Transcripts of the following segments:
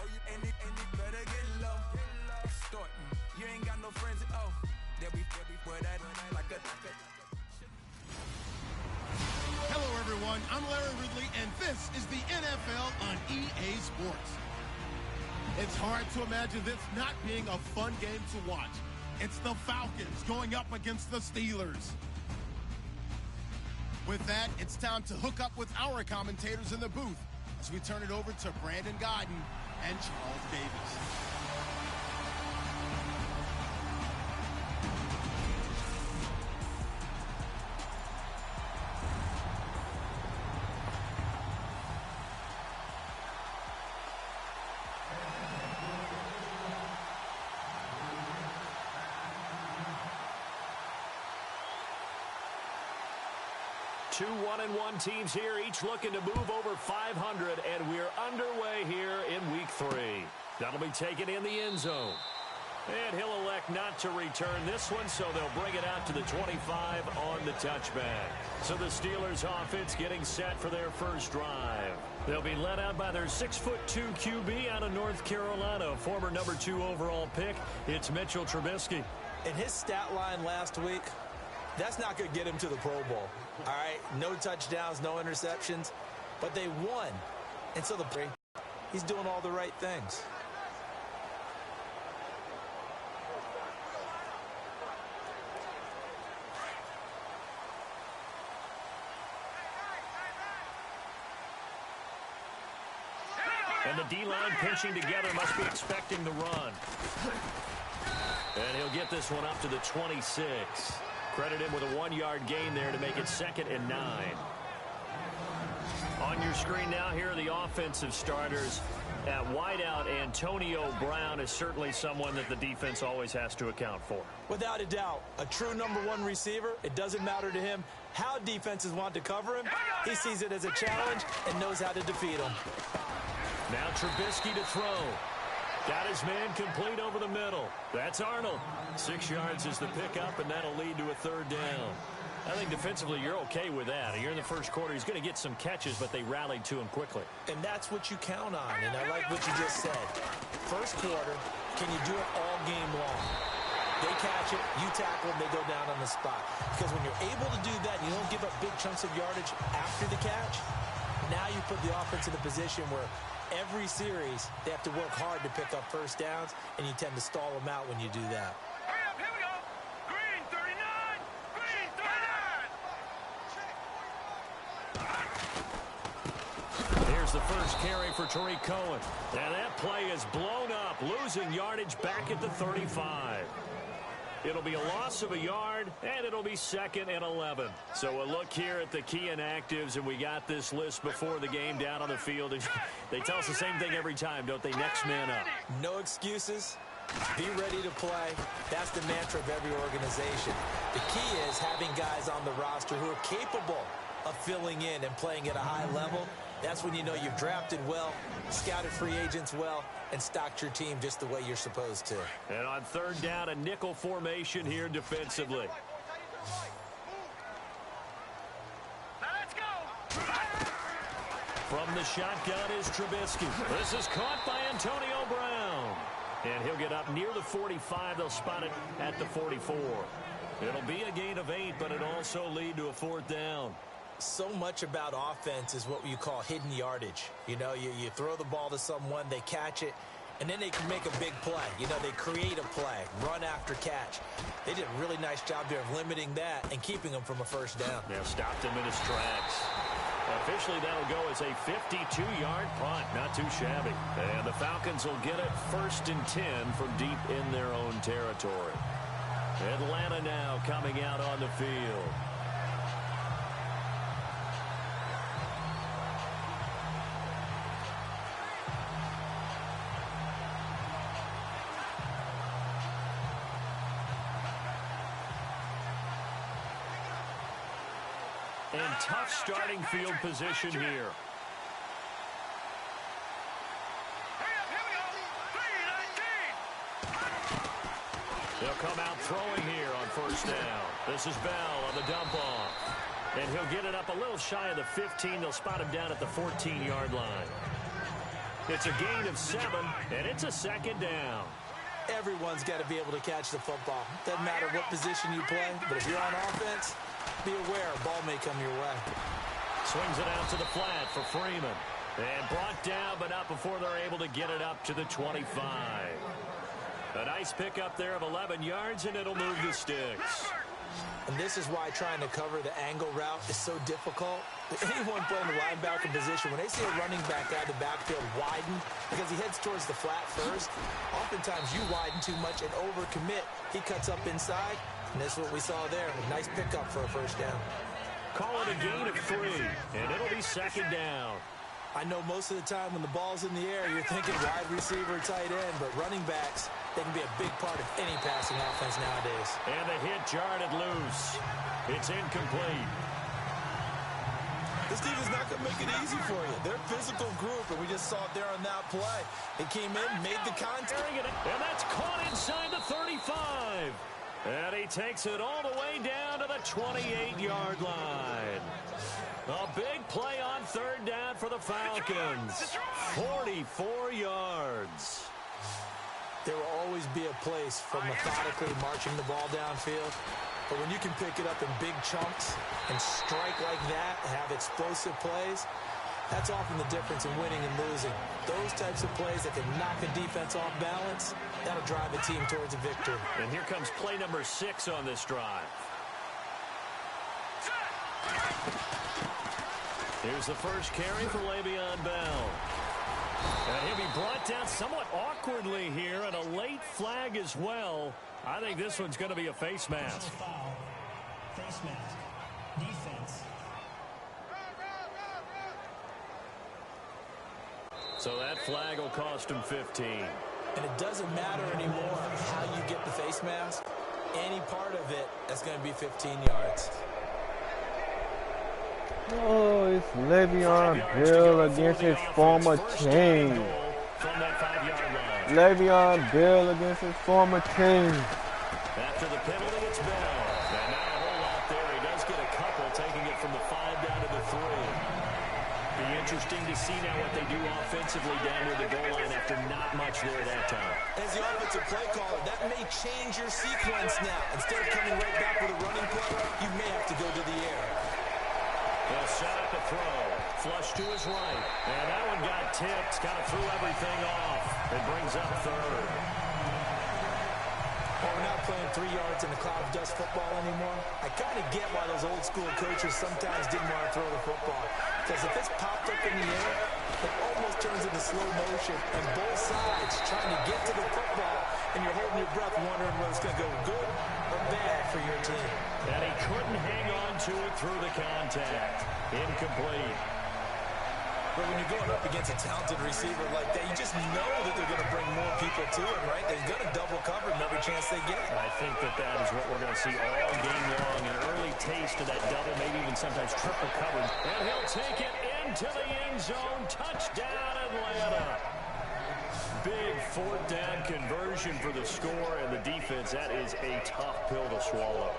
And it better get low. Extorting. You ain't got no friends. Oh, they'll be where that like a. Hello, everyone. I'm Larry Ridley, and this is the NFL on EA Sports. It's hard to imagine this not being a fun game to watch. It's the Falcons going up against the Steelers. With that, it's time to hook up with our commentators in the booth as we turn it over to Brandon Godden and Charles Davis. 2 1-1 teams here, each looking to move over 500, and we're underway here in week 3. That'll be taken in the end zone. And he'll elect not to return this one, so they'll bring it out to the 25 on the touchback. So the Steelers offense getting set for their first drive. They'll be led out by their 6'2" QB out of North Carolina, former number 2 overall pick. It's Mitchell Trubisky. In his stat line last week, that's not going to get him to the Pro Bowl. All right, no touchdowns, no interceptions, but they won. And so he's doing all the right things. And the D-line pinching together, must be expecting the run. And he'll get this one up to the 26. Credit him with a 1-yard gain there to make it 2nd and 9. On your screen now, here are the offensive starters. At wideout, Antonio Brown is certainly someone that the defense always has to account for. Without a doubt, a true number 1 receiver. It doesn't matter to him how defenses want to cover him. He sees it as a challenge and knows how to defeat him. Now Trubisky to throw. Got his man complete over the middle. That's Arnold. 6 yards is the pickup, and that'll lead to a 3rd down. I think defensively you're okay with that. You're in the first quarter. He's going to get some catches, but they rallied to him quickly. And that's what you count on, and I like what you just said. First quarter, can you do it all game long? They catch it, you tackle them, they go down on the spot. Because when you're able to do that, you don't give up big chunks of yardage after the catch. Now you put the offense in a position where every series, they have to work hard to pick up first downs, and you tend to stall them out when you do that. Hurry up, here we go. Green 39. Green 39. Here's the first carry for Tariq Cohen. And that play is blown up, losing yardage back at the 35. It'll be a loss of a yard, and it'll be 2nd and 11. So a look here at the key inactives, and we got this list before the game down on the field. They tell us the same thing every time, don't they? Next man up. No excuses. Be ready to play. That's the mantra of every organization. The key is having guys on the roster who are capable of filling in and playing at a high level. That's when you know you've drafted well, scouted free agents well, and stocked your team just the way you're supposed to. And on 3rd down, a nickel formation here defensively. Let's go. From the shotgun is Trubisky. This is caught by Antonio Brown. And he'll get up near the 45. They'll spot it at the 44. It'll be a gain of 8, but it'll also lead to a 4th down. So much about offense is what you call hidden yardage. You know, you throw the ball to someone, they catch it, and then they can make a big play. You know, they create a play, run after catch. They did a really nice job there of limiting that and keeping them from a first down. Now stopped him in his tracks. Officially, that'll go as a 52-yard punt. Not too shabby. And the Falcons will get it 1st and 10 from deep in their own territory. Atlanta now coming out on the field. And tough starting field position here. Hurry up, here we go. 3-19. They'll come out throwing here on 1st down. This is Bell on the dump off. And he'll get it up a little shy of the 15. They'll spot him down at the 14-yard line. It's a gain of 7, and it's a second down. Everyone's got to be able to catch the football. Doesn't matter what position you play, but if you're on offense, be aware a ball may come your way. Swings it out to the flat for Freeman. And brought down, but not before they're able to get it up to the 25. A nice pickup there of 11 yards, and it'll move the sticks. And this is why trying to cover the angle route is so difficult. Anyone playing the linebacker position, when they see a running back out of the backfield widen because he heads towards the flat first, oftentimes you widen too much and overcommit. He cuts up inside, and that's what we saw there. A nice pickup for a first down. Call it a gain of 3, and it'll be second down. I know most of the time when the ball's in the air, you're thinking wide receiver, tight end, but running backs, they can be a big part of any passing offense nowadays. And the hit jarred it loose. It's incomplete. This team is not going to make it easy for you. They're a physical group, and we just saw it there on that play. They came in, made the contact. And that's caught inside the 35. And he takes it all the way down to the 28-yard line. A big play on third down for the Falcons. 44 yards. There will always be a place for methodically marching the ball downfield. But when you can pick it up in big chunks and strike like that, have explosive plays, that's often the difference in winning and losing. Those types of plays that can knock a defense off balance, that'll drive a team towards a victory. And here comes play number 6 on this drive. Here's the first carry for Le'Veon Bell. And he'll be brought down somewhat awkwardly here, and a late flag as well. I think this one's going to be a face mask. Foul. Face mask. Defense. So that flag will cost him 15. And it doesn't matter anymore how you get the face mask. Any part of it, that's going to be 15 yards. Oh, it's Le'Veon Bell against his former team. Le'Veon Bell against his former team. After the penalty, it's Bell. And not a whole lot there. He does get a couple, taking it from the 5 down to the 3. Be interesting to see now what they do offensively down near the goal line after not much there that time. As the offensive play caller, that may change your sequence now. Instead of coming right back with a running play, you may have to go to the air. He'll set up a throw. Flush to his right. And that one got tipped. Kind of threw everything off. It brings up third. Well, we're not playing 3 yards in a cloud of dust football anymore. I kind of get why those old school coaches sometimes didn't want to throw the football. Because if it's popped up in the air, it almost turns into slow motion. And both sides trying to get to the football, and you're holding your breath wondering whether it's going to go good or bad for your team. And he couldn't hang on to it through the contact. Incomplete. But when you're going up against a talented receiver like that, you just know that they're going to bring more people to him, right? They're going to double cover him every chance they get. I think that is what we're going to see all game long. An early taste of that double, maybe even sometimes triple coverage. And he'll take it into the end zone. Touchdown, Atlanta. Big fourth down conversion for the score, and the defense, that is a tough pill to swallow.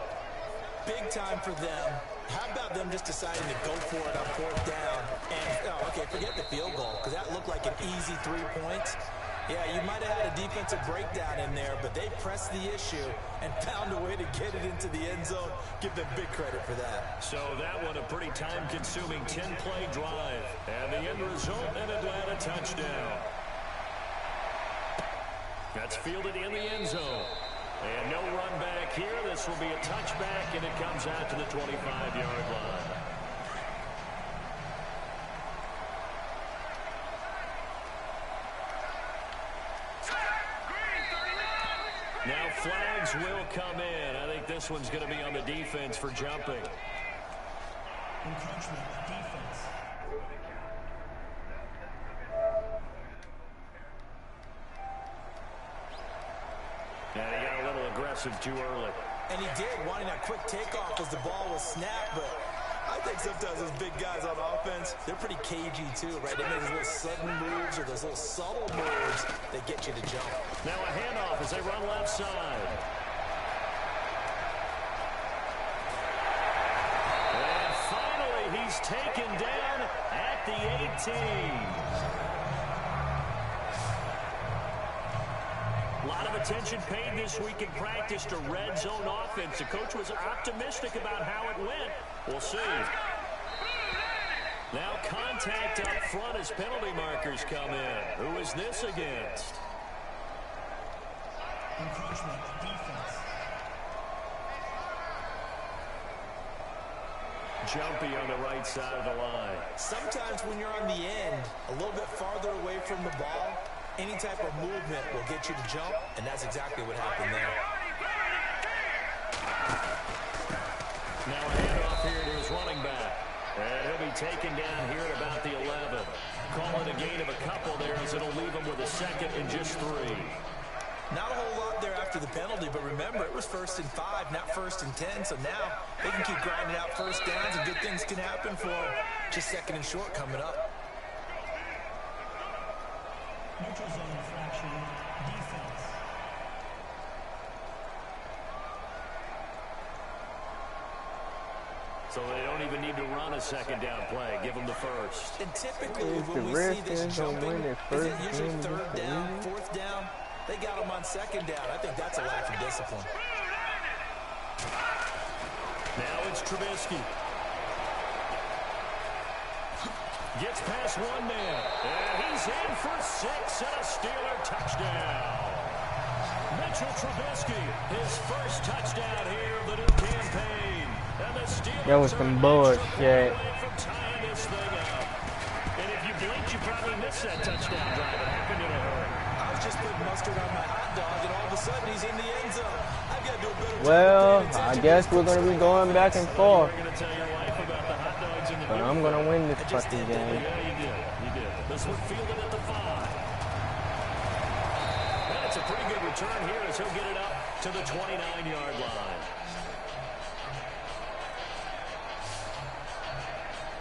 Big time for them. How about them just deciding to go for it on fourth down? And, okay, forget the field goal, because that looked like an easy 3 points. Yeah, you might have had a defensive breakdown in there, but they pressed the issue and found a way to get it into the end zone. Give them big credit for that. So that one a pretty time-consuming 10-play drive. And the end result, an Atlanta touchdown. That's fielded in the end zone. And no run back here. This will be a touchback, and it comes out to the 25-yard line. Now flags will come in. I think this one's going to be on the defense for jumping. Encroachment, defense. And he got a little aggressive too early. And he did, wanting a quick takeoff as the ball was snapped, but I think sometimes those big guys on offense, they're pretty cagey too, right? They make those little sudden moves or those little subtle moves that get you to jump. Now a handoff as they run left side. And finally, he's taken down at the 18. lot of attention paid this week in practice to red zone offense. The coach was optimistic about how it went. We'll see. Now contact up front as penalty markers come in. Who is this against? Encroachment, defense. Jumpy on the right side of the line. Sometimes when you're on the end, a little bit farther away from the ball, any type of movement will get you to jump, and that's exactly what happened there. Now a handoff here to his running back. And he'll be taken down here at about the 11. Call it a gain of a couple there as it'll leave him with a second and just 3. Not a whole lot there after the penalty, but remember, it was 1st and 5, not 1st and 10, so now they can keep grinding out first downs and good things can happen for them. Just 2nd and short coming up. Neutral zone infraction, defense. So they don't even need to run a 2nd down play. Give them the first. And typically when we see this jumping, is it usually 3rd down, 4th down? They got them on 2nd down. I think that's a lack of discipline. Now it's Trubisky. Gets past one man. And he's in for 6 and a Steeler touchdown. Mitchell Trubisky, his first touchdown here of the new campaign. And the Steelers that was some bullshit. from tying this thing up. And if you blinked, you probably missed that touchdown drive. It happened in a hurry. I was just putting mustard on my hot dog, and all of a sudden he's in the end zone. I've got to do a better job. Well, I guess we're going to be going back and forth. You're going to tell your wife about the hot dogs in the But I'm going to win this fucking game. Yeah, you did. You did. This one fielded at the 5. And it's a pretty good return here as he'll get it up to the 29-yard line.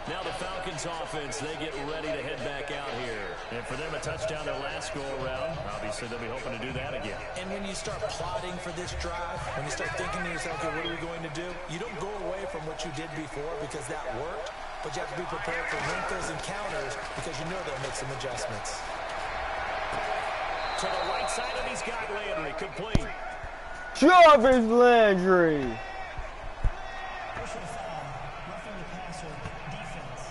Now the Falcons offense, they get ready to head back out here. And for them, a touchdown their last go-around. Obviously, they'll be hoping to do that again. And when you start plotting for this drive, when you start thinking to yourself, okay, what are we going to do? You don't go away from what you did before because that worked, but you have to be prepared for wrinkles and counters because you know they'll make some adjustments. To the right side, and he's got Landry complete. Jarvis Landry. Personal foul, roughing the passer, defense.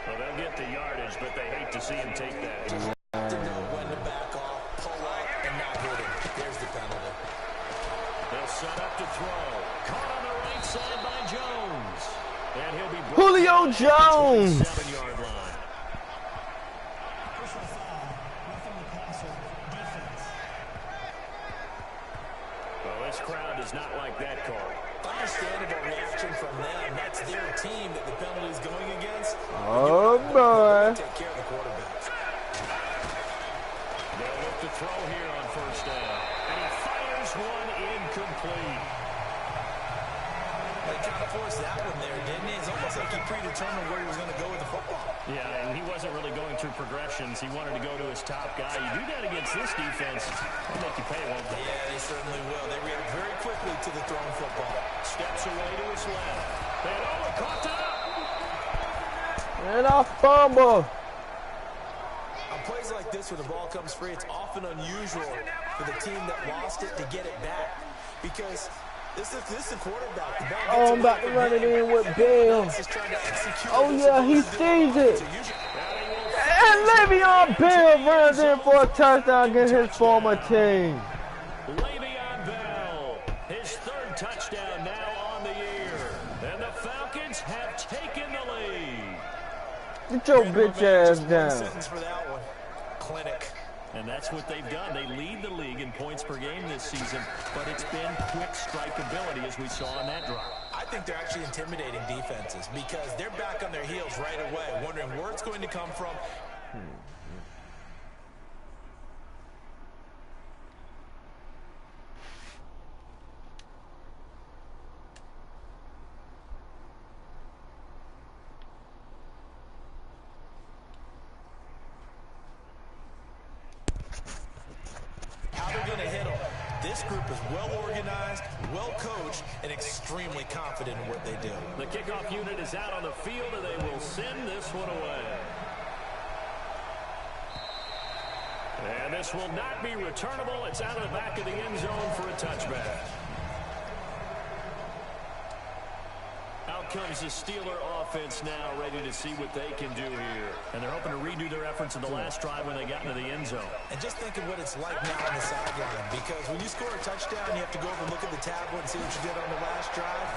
Well, they'll get the yardage, but they hate to see him take that. To know when to back off, pull up, and not hit him. There's the penalty. They'll set up to throw. Caught on the right side by Jones. And he'll be Julio Jones. 7-yard line. Personal foul, roughing the passer, defense. Well, this crowd does not like that call. Understandable reaction from them. That's their team that the penalty is going against. Oh, boy. Take care of the quarterback. They'll look to throw here on 1st down. And he fires one incomplete. They kind of forced that one there, didn't he? It's almost like he predetermined where he was going to go with the football. Yeah, and he wasn't really going through progressions. He wanted to go to his top guy. You do that against this defense, they'll make you pay, won't they? Yeah, they certainly will. They react very quickly to the thrown football. Steps away to his left. And caught up. And a fumble. On plays like this where the ball comes free, it's often unusual for the team that lost it to get it back. Because this is a quarterback. The ball Oh, I'm about to run it in with Bell. Oh, yeah, he sees it. And Le'Veon Bell runs in for a touchdown against his former team. Le'Veon Bell, his 3rd touchdown now on the year. And the Falcons have taken the lead. Get your bitch ass down. Sentence for that one. Clinic. And that's what they've done. They lead the league in points per game this season, but it's been quick strike ability as we saw on that drive. I think they're actually intimidating defenses because they're back on their heels right away, wondering where it's going to come from. How they're going to hit them. This group is well organized, well coached, and extremely confident in what they do. The kickoff unit is out on the field, and they will send this one away. And this will not be returnable. It's out of the back of the end zone for a touchback. Out comes the Steeler offense now, ready to see what they can do here. And they're hoping to redo their efforts in the last drive when they got into the end zone. And just think of what it's like now on the sideline, because when you score a touchdown, you have to go over and look at the tablet and see what you did on the last drive.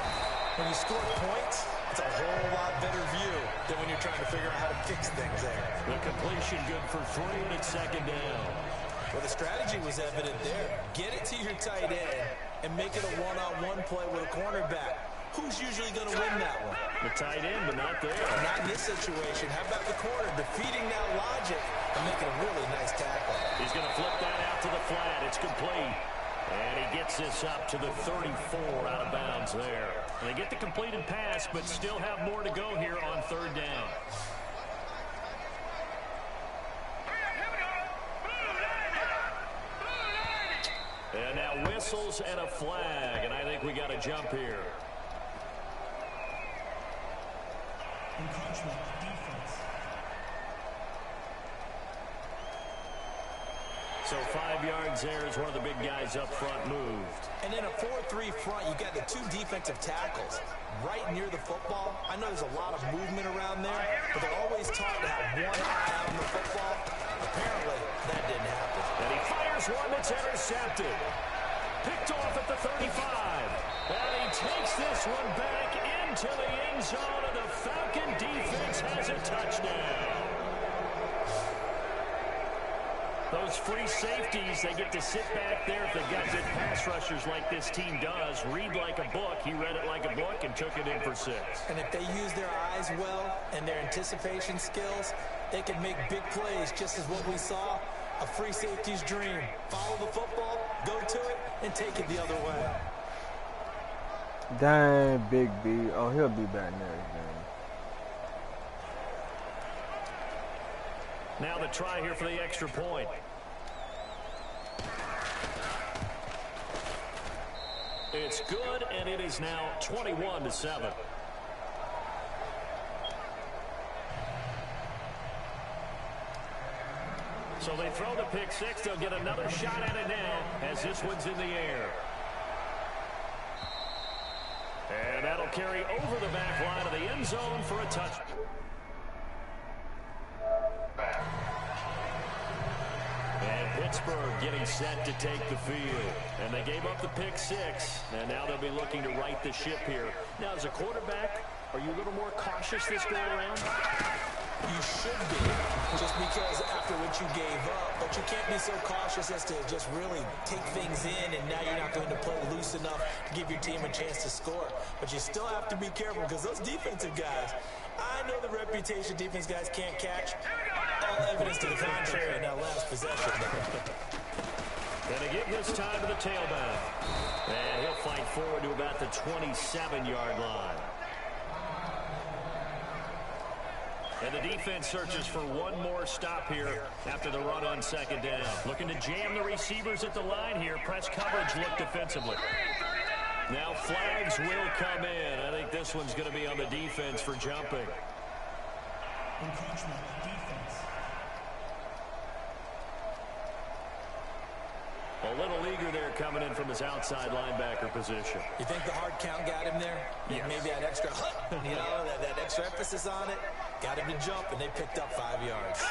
When you score points, it's a whole lot better view than when you're trying to figure out how to fix things there. The completion good for 3, and it's second down. Well, the strategy was evident there. Get it to your tight end and make it a one-on-one play with a cornerback. Who's usually going to win that one? The tight end, but not there. Not in this situation. How about the corner defeating that logic and making a really nice tackle? He's going to flip that out to the flat. It's complete. And he gets this up to the 34 out of bounds there. And they get the completed pass, but still have more to go here on third down. And now whistles and a flag. And I think we got a jump here. Encroachment, defense. So 5 yards there as one of the big guys up front moved. And in a 4-3 front, you got the 2 defensive tackles right near the football. I know there's a lot of movement around there, but they're always taught to have one eye out on the football. Apparently, that didn't happen. And he fires one that's intercepted. Picked off at the 35. And he takes this one back into the end zone, and the Falcon defense has a touchdown. Those free safeties, they get to sit back there if they've got good pass rushers like this team does. Read like a book. He read it like a book and took it in for 6. And if they use their eyes well and their anticipation skills, they can make big plays, just as what we saw. A free safety's dream. Follow the football, go to it, and take it the other way. Dang, Big B. Oh, he'll be back next game. Now the try here for the extra point. It's good, and it is now 21-7. So they throw the pick 6. They'll get another shot at it now as this one's in the air. And that'll carry over the back line of the end zone for a touch. And Pittsburgh getting set to take the field. And they gave up the pick 6. And now they'll be looking to right the ship here. Now, as a quarterback, are you a little more cautious this go around? You should be, just because after what you gave up. But you can't be so cautious as to just really take things in, and now you're not going to play loose enough to give your team a chance to score. But you still have to be careful, because those defensive guys, I know the reputation defense guys can't catch. All evidence to the contrary in that last possession. Gonna give this time to the tailback. And he'll fight forward to about the 27-yard line. And the defense searches for one more stop here after the run on second down. Looking to jam the receivers at the line here. Press coverage look defensively. Now flags will come in. I think this one's going to be on the defense for jumping. Encroachment, defense. A little eager there coming in from his outside linebacker position. You think the hard count got him there? Yes. Maybe that extra, that extra emphasis on it got him to jump, and they picked up 5 yards.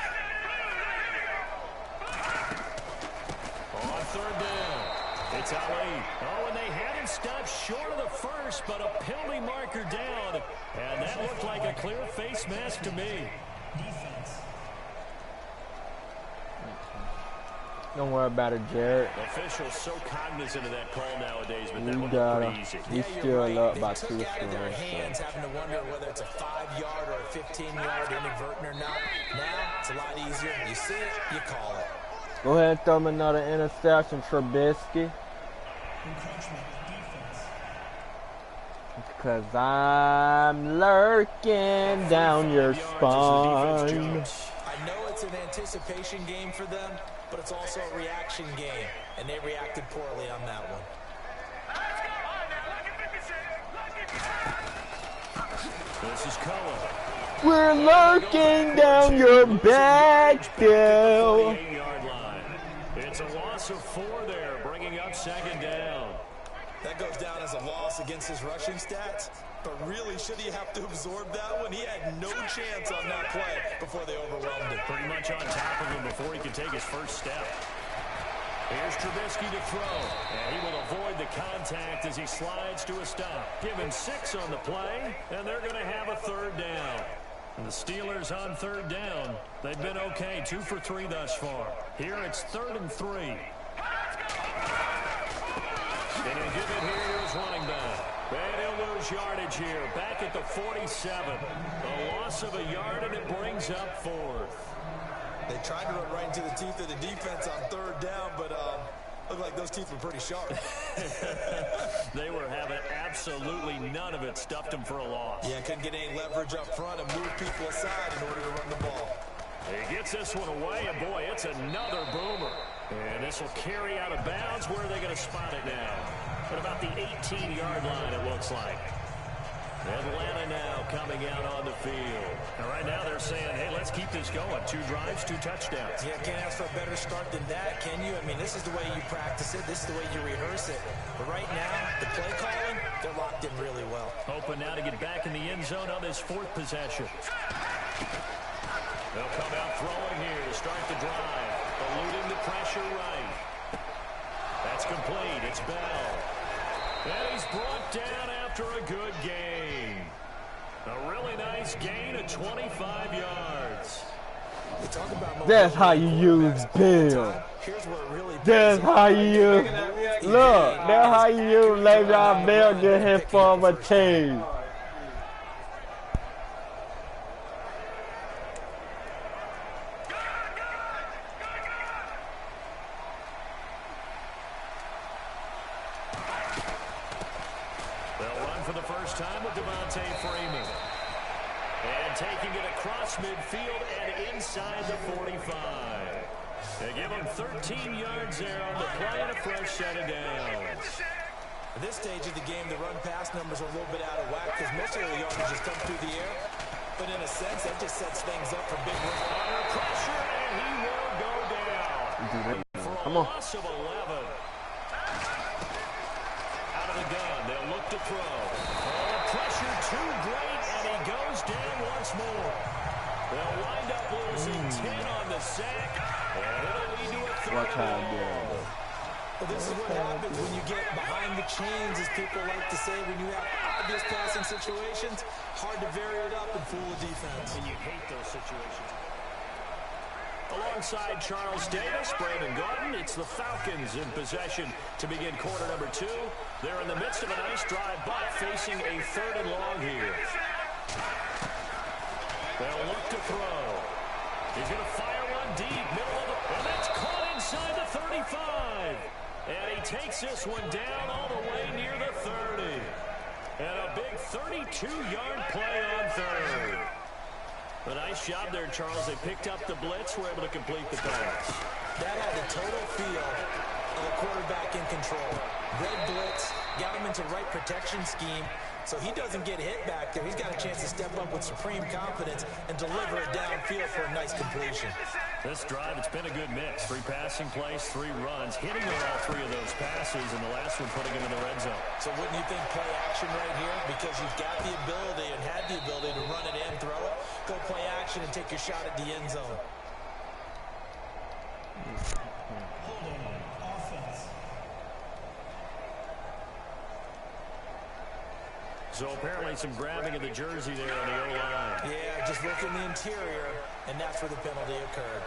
On third down, it's Ali. Oh, and they had him stopped short of the first, but a penalty marker down. And that looked like a clear face mask to me. Defense. Don't worry about it, Jared. Officials so cognizant of that call nowadays, but that We one got looked him. pretty easy. He's Yeah, still right. up They by took 2 out of their scores. hands, having to wonder whether it's a 5-yard or a 15-yard inadvertent or not. Now it's a lot easier. You see it, you call it. Go ahead and throw him another interception, Trubisky. Encroachment, defense. Because I'm lurking down your spine. I know it's an anticipation game for them, but it's also a reaction game, and they reacted poorly on that one. This is Cullen. We're lurking down your back, Bill. 48-yard line. That's a loss of 4 there, bringing up 2nd down. That goes down as a loss against his rushing stats. But really, should he have to absorb that one? He had no chance on that play before they overwhelmed him. Pretty much on top of him before he could take his first step. Here's Trubisky to throw, and he will avoid the contact as he slides to a stop. Given 6 on the play, and they're going to have a 3rd down. And the Steelers on 3rd down. They've been okay, 2 for 3 thus far. Here it's 3rd and 3. And he'll give it here to his running back. And he'll lose yardage here, back at the 47. A loss of a yard, and it brings up 4th. They tried to run right into the teeth of the defense on 3rd down, but looked like those teeth were pretty sharp. They were having absolutely none of it. Stuffed them for a loss. Yeah, couldn't get any leverage up front and move people aside in order to run the ball. He gets this one away, and boy, it's another boomer. And this will carry out of bounds. Where are they going to spot it now? At about the 18-yard line, it looks like. Atlanta now coming out on the field. And right now they're saying, hey, let's keep this going. 2 drives, 2 touchdowns. Yeah, can't ask for a better start than that, can you? I mean, this is the way you practice it. This is the way you rehearse it. But right now, the play calling, they're locked in really well. Hoping now to get back in the end zone on this 4th possession. They'll come out throwing here to start the drive. Eluding the pressure right. That's complete. It's Bell. And he's brought down after a good game. A really nice gain of 25 yards. That's how you use Bill. That's how you use. Look, that's how you use Le'Veon Bell get his former team. Taking it across midfield and inside the 45. They give him 13 yards there on the play and a fresh set of downs. At this stage of the game, the run-pass numbers are a little bit out of whack because most of the yards just come through the air. But in a sense, that just sets things up for big runs. Under pressure, and he will go down. For a loss of 11. Out of the gun, they'll look to throw. Pressure too great, and he goes down once more. They'll wind up losing 10 on the sack, and it'll lead to a 3rd and long. Well, this is what happens when you get behind the chains, as people like to say, when you have obvious passing situations. Hard to vary it up and fool the defense. And you hate those situations. Alongside Charles Davis, Brandon Gordon, it's the Falcons in possession to begin quarter number 2. They're in the midst of a nice drive, but facing a 3rd and long here. They'll look to throw. He's going to fire one deep, middle of the, and that's caught inside the 35. And he takes this one down all the way near the 30. And a big 32-yard play on 3rd. A nice job there, Charles. They picked up the blitz, were able to complete the pass. That had the total feel of a quarterback in control. Red blitz, got him into right protection scheme, so he doesn't get hit back there. He's got a chance to step up with supreme confidence and deliver it downfield for a nice completion. This drive, it's been a good mix. 3 passing plays, 3 runs, hitting on all 3 of those passes, and the last one putting him in the red zone. So wouldn't you think play action right here? Because you've got the ability and had the ability to run it in, throw it, go play action and take your shot at the end zone. So apparently some grabbing of the jersey there on the O-line. Yeah, just look in the interior, and that's where the penalty occurred.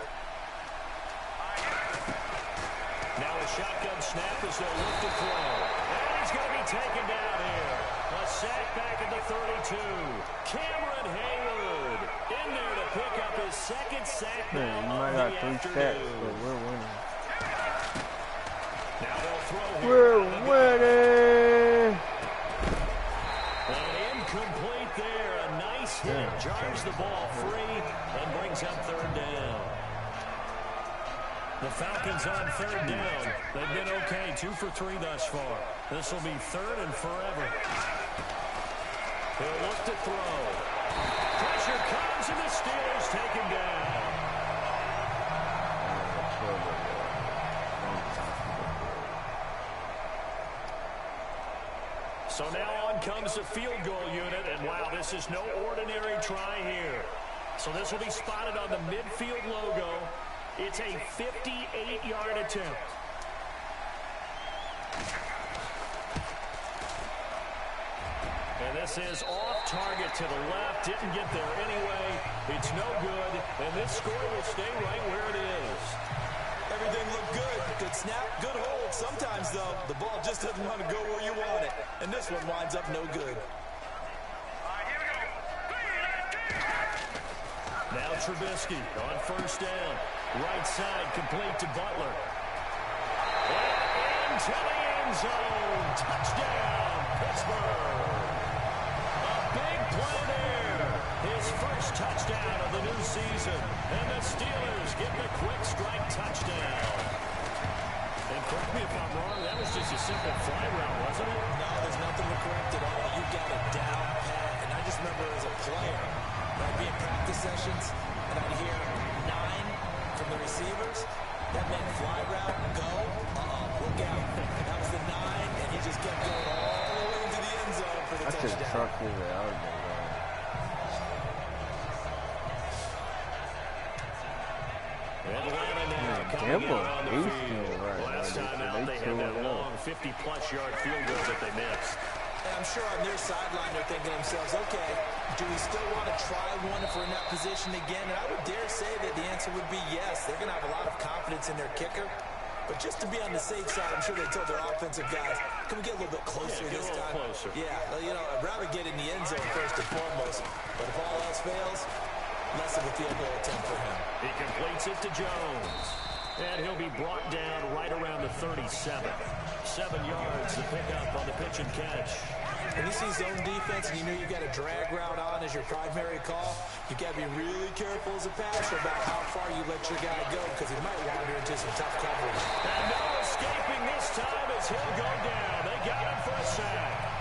Now a shotgun snap as they'll look to throw. And he's going to be taken down here. A sack back at the 32. Cameron Hayward in there to pick up his 2nd sack now of the afternoon. We're winning. Now they'll throw here. We're winning. Incomplete there. A nice hit. Jars the ball free and brings up 3rd down. The Falcons on 3rd down. They've been okay. 2 for 3 thus far. This will be 3rd and forever. He'll look to throw. Pressure comes and the Steelers take him down. So now on comes the field goal unit, and wow, this is no ordinary try here. So this will be spotted on the midfield logo. It's a 58-yard attempt. And this is off target to the left. Didn't get there anyway. It's no good, and this score will stay right where it is. Everything looked good. Good snap, good hold. Sometimes, though, the ball just doesn't want to go where you want it. And this one winds up no good. Now Trubisky on first down. Right side complete to Butler. And into the end zone. Touchdown, Pittsburgh. A big play there. His first touchdown of the new season. And the Steelers get the quick strike touchdown. And correct me if I'm wrong, that was just a simple fly route, wasn't it? No, there's nothing to correct at all. You got it down pat. And I just remember as a player, I'd be in practice sessions, and I'd hear 9 from the receivers. That meant fly route, go, look out. That was the 9, and he just kept going all the way into the end zone for the touchdown. That's a truck his out there. Atlanta now coming out on the field. Last time out, they had that long 50-plus yard field goal that they missed. And I'm sure on their sideline they're thinking to themselves, okay, do we still want to try one if we're in that position again? And I would dare say that the answer would be yes. They're going to have a lot of confidence in their kicker. But just to be on the safe side, I'm sure they told their offensive guys, can we get a little bit closer this time? Closer. Yeah, you know, I'd rather get in the end zone first and foremost. But if all else fails, less of a field goal attempt for him. He completes it to Jones. And he'll be brought down right around the 37. 7 yards to pick up on the pitch and catch. When you see zone defense and you know you got a drag route on as your primary call, you got to be really careful as a passer about how far you let your guy go because he might wander into some tough coverage. And no escaping this time as he'll go down. They got him for a sack.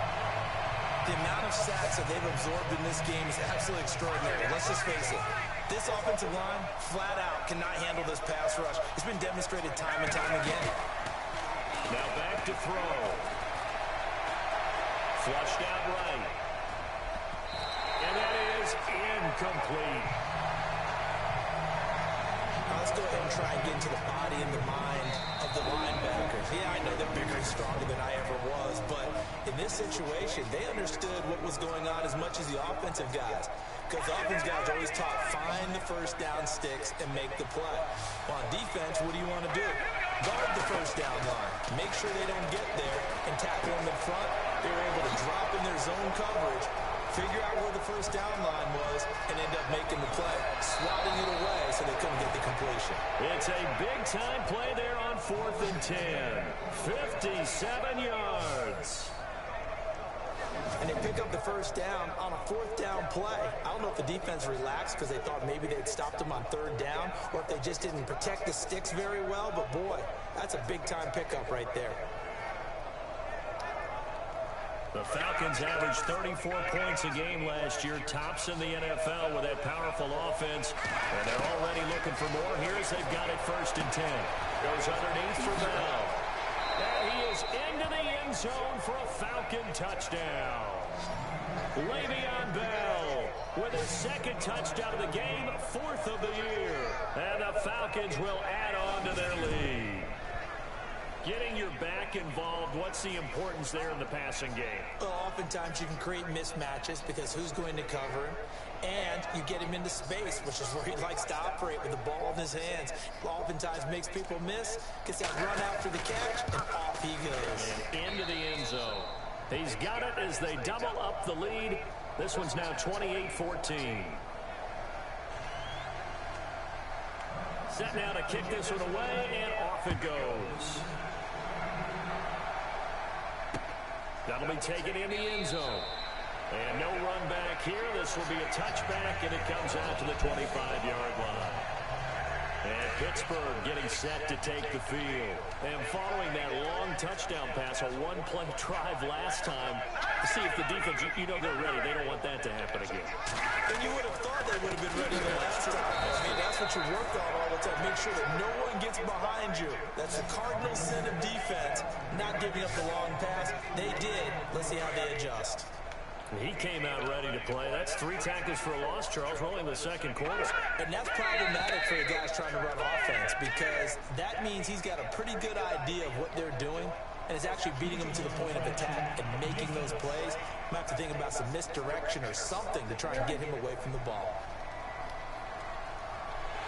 The amount of sacks that they've absorbed in this game is absolutely extraordinary. Let's just face it. This offensive line, flat out, cannot handle this pass rush. It's been demonstrated time and time again. Now back to throw. Flushed out right. And that is incomplete. Now let's go ahead and try and get into the body and the mind of the linebackers. Yeah, I know they're bigger and stronger than I ever was, but in this situation, they understood what was going on as much as the offensive guys. Because the offensive guys always taught, find the first down sticks and make the play. Well, on defense, what do you want to do? Guard the first down line. Make sure they don't get there and tackle them in front. They were able to drop in their zone coverage, figure out where the first down line was, and end up making the play, swatting it away so they couldn't get the completion. It's a big-time play there on 4th and 10. 57 yards. And they pick up the first down on a 4th down play. I don't know if the defense relaxed because they thought maybe they'd stopped them on 3rd down or if they just didn't protect the sticks very well. But, boy, that's a big-time pickup right there. The Falcons averaged 34 points a game last year, tops in the NFL with that powerful offense. And they're already looking for more. Here's they've got it 1st and 10. Goes underneath for Bell. And he is into the end zone for a Falcon touchdown. Le'Veon Bell with his 2nd touchdown of the game, 4th of the year. And the Falcons will add on to their lead. Getting your back involved, what's the importance there in the passing game? Well, oftentimes you can create mismatches because who's going to cover him? And you get him into space, which is where he likes to operate with the ball in his hands. Oftentimes makes people miss, gets that run out for the catch, and off he goes. And into the end zone. He's got it as they double up the lead. This one's now 28-14. Set now to kick this one away, and off it goes. That'll be taken in the end zone. And no run back here. This will be a touchback, and it comes out to the 25-yard line. And Pittsburgh getting set to take the field. And following that long touchdown pass, a one-play drive last time, to see if the defense, you know they're ready. They don't want that to happen again. And you would have thought they would have been ready the last time. I mean, that's what you work on all the time. Make sure that no one gets behind you. That's the cardinal sin of defense, not giving up the long pass. They did. Let's see how they adjust. He came out ready to play. That's 3 tackles for a loss, Charles, rolling the second quarter. And that's problematic for the guys trying to run offense because that means he's got a pretty good idea of what they're doing and is actually beating them to the point of attack and making those plays. Might have to think about some misdirection or something to try and get him away from the ball.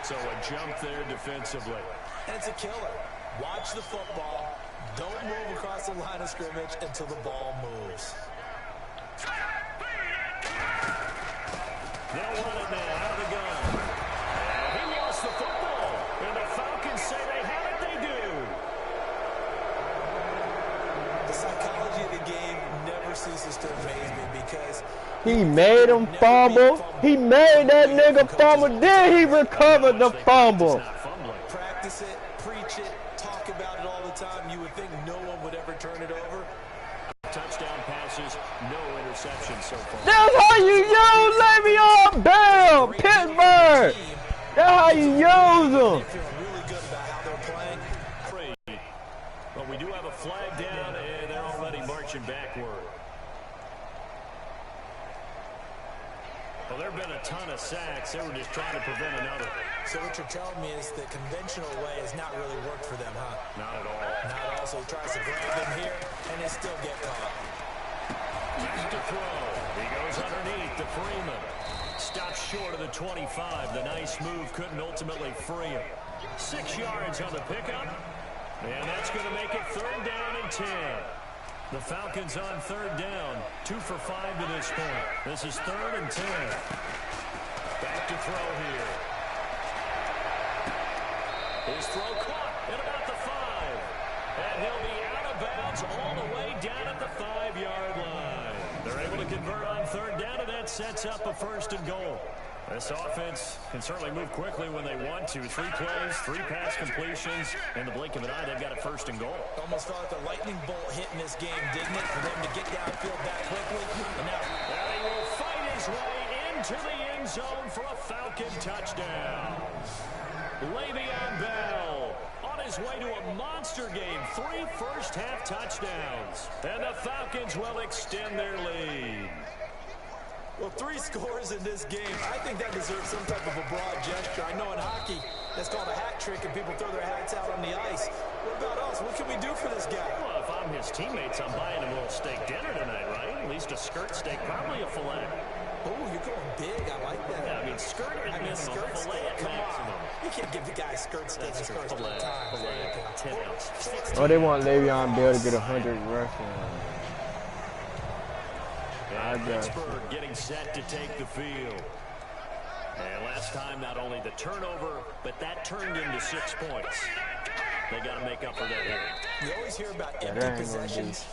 So a jump there defensively. And it's a killer. Watch the football. Don't move across the line of scrimmage until the ball moves. They'll run it now out of the gun. And he lost the football. And the Falcons say they have it. They do. The psychology of the game never ceases to amaze me because he made him fumble. He made that nigga fumble. Then he recovered the fumble. Practice it, preach it, talk about it all the time. You would think no one would ever turn it over. Touchdown passes, no interceptions so far. That's how you use Le'Veon Bell, Pittsburgh. That's how you use them. They feel really good about how they're playing. But we do have a flag down, and they're already marching backward. Well, there have been a ton of sacks. They were just trying to prevent another. So what you're telling me is the conventional way has not really worked for them, huh? Not at all. Not at all. So he tries to grab him here, and they still get caught. Back to throw. He goes underneath to Freeman. Stops short of the 25. The nice move couldn't ultimately free him. 6 yards on the pickup. And that's going to make it 3rd down and 10. The Falcons on 3rd down. 2 for 5 to this point. This is 3rd and 10. Back to throw here. His throw caught at about the 5. And he'll be out of bounds all the way down at the 5-yard line. They're able to convert on 3rd down, and that sets up a 1st and goal. This offense can certainly move quickly when they want to. 3 plays, 3 pass completions. In the blink of an eye, they've got a 1st and goal. Almost felt like the lightning bolt hit in this game, didn't it? For them to get downfield that quickly. And now he will fight his way into the end zone for a Falcon touchdown. Le'Veon Bell on his way to a monster game. 3 first-half touchdowns. And the Falcons will extend their lead. Well, 3 scores in this game. I think that deserves some type of a broad gesture. I know in hockey, that's called a hat trick, and people throw their hats out on the ice. What about us? What can we do for this guy? Well, if I'm his teammates, I'm buying him a little steak dinner tonight, right? At least a skirt steak, probably a filet. Oh, you're going big. I like that. Yeah, I mean, skirt at minimum, skirt filet steak. at Come maximum. on. You can't give the guy skirt steak his first Filet, time. filet, 10 ounces. Oh, they want Le'Veon Bell to get 100 rushing. And Pittsburgh getting set to take the field. And last time, not only the turnover, but that turned into 6 points. They got to make up for that here. You always hear about empty possessions,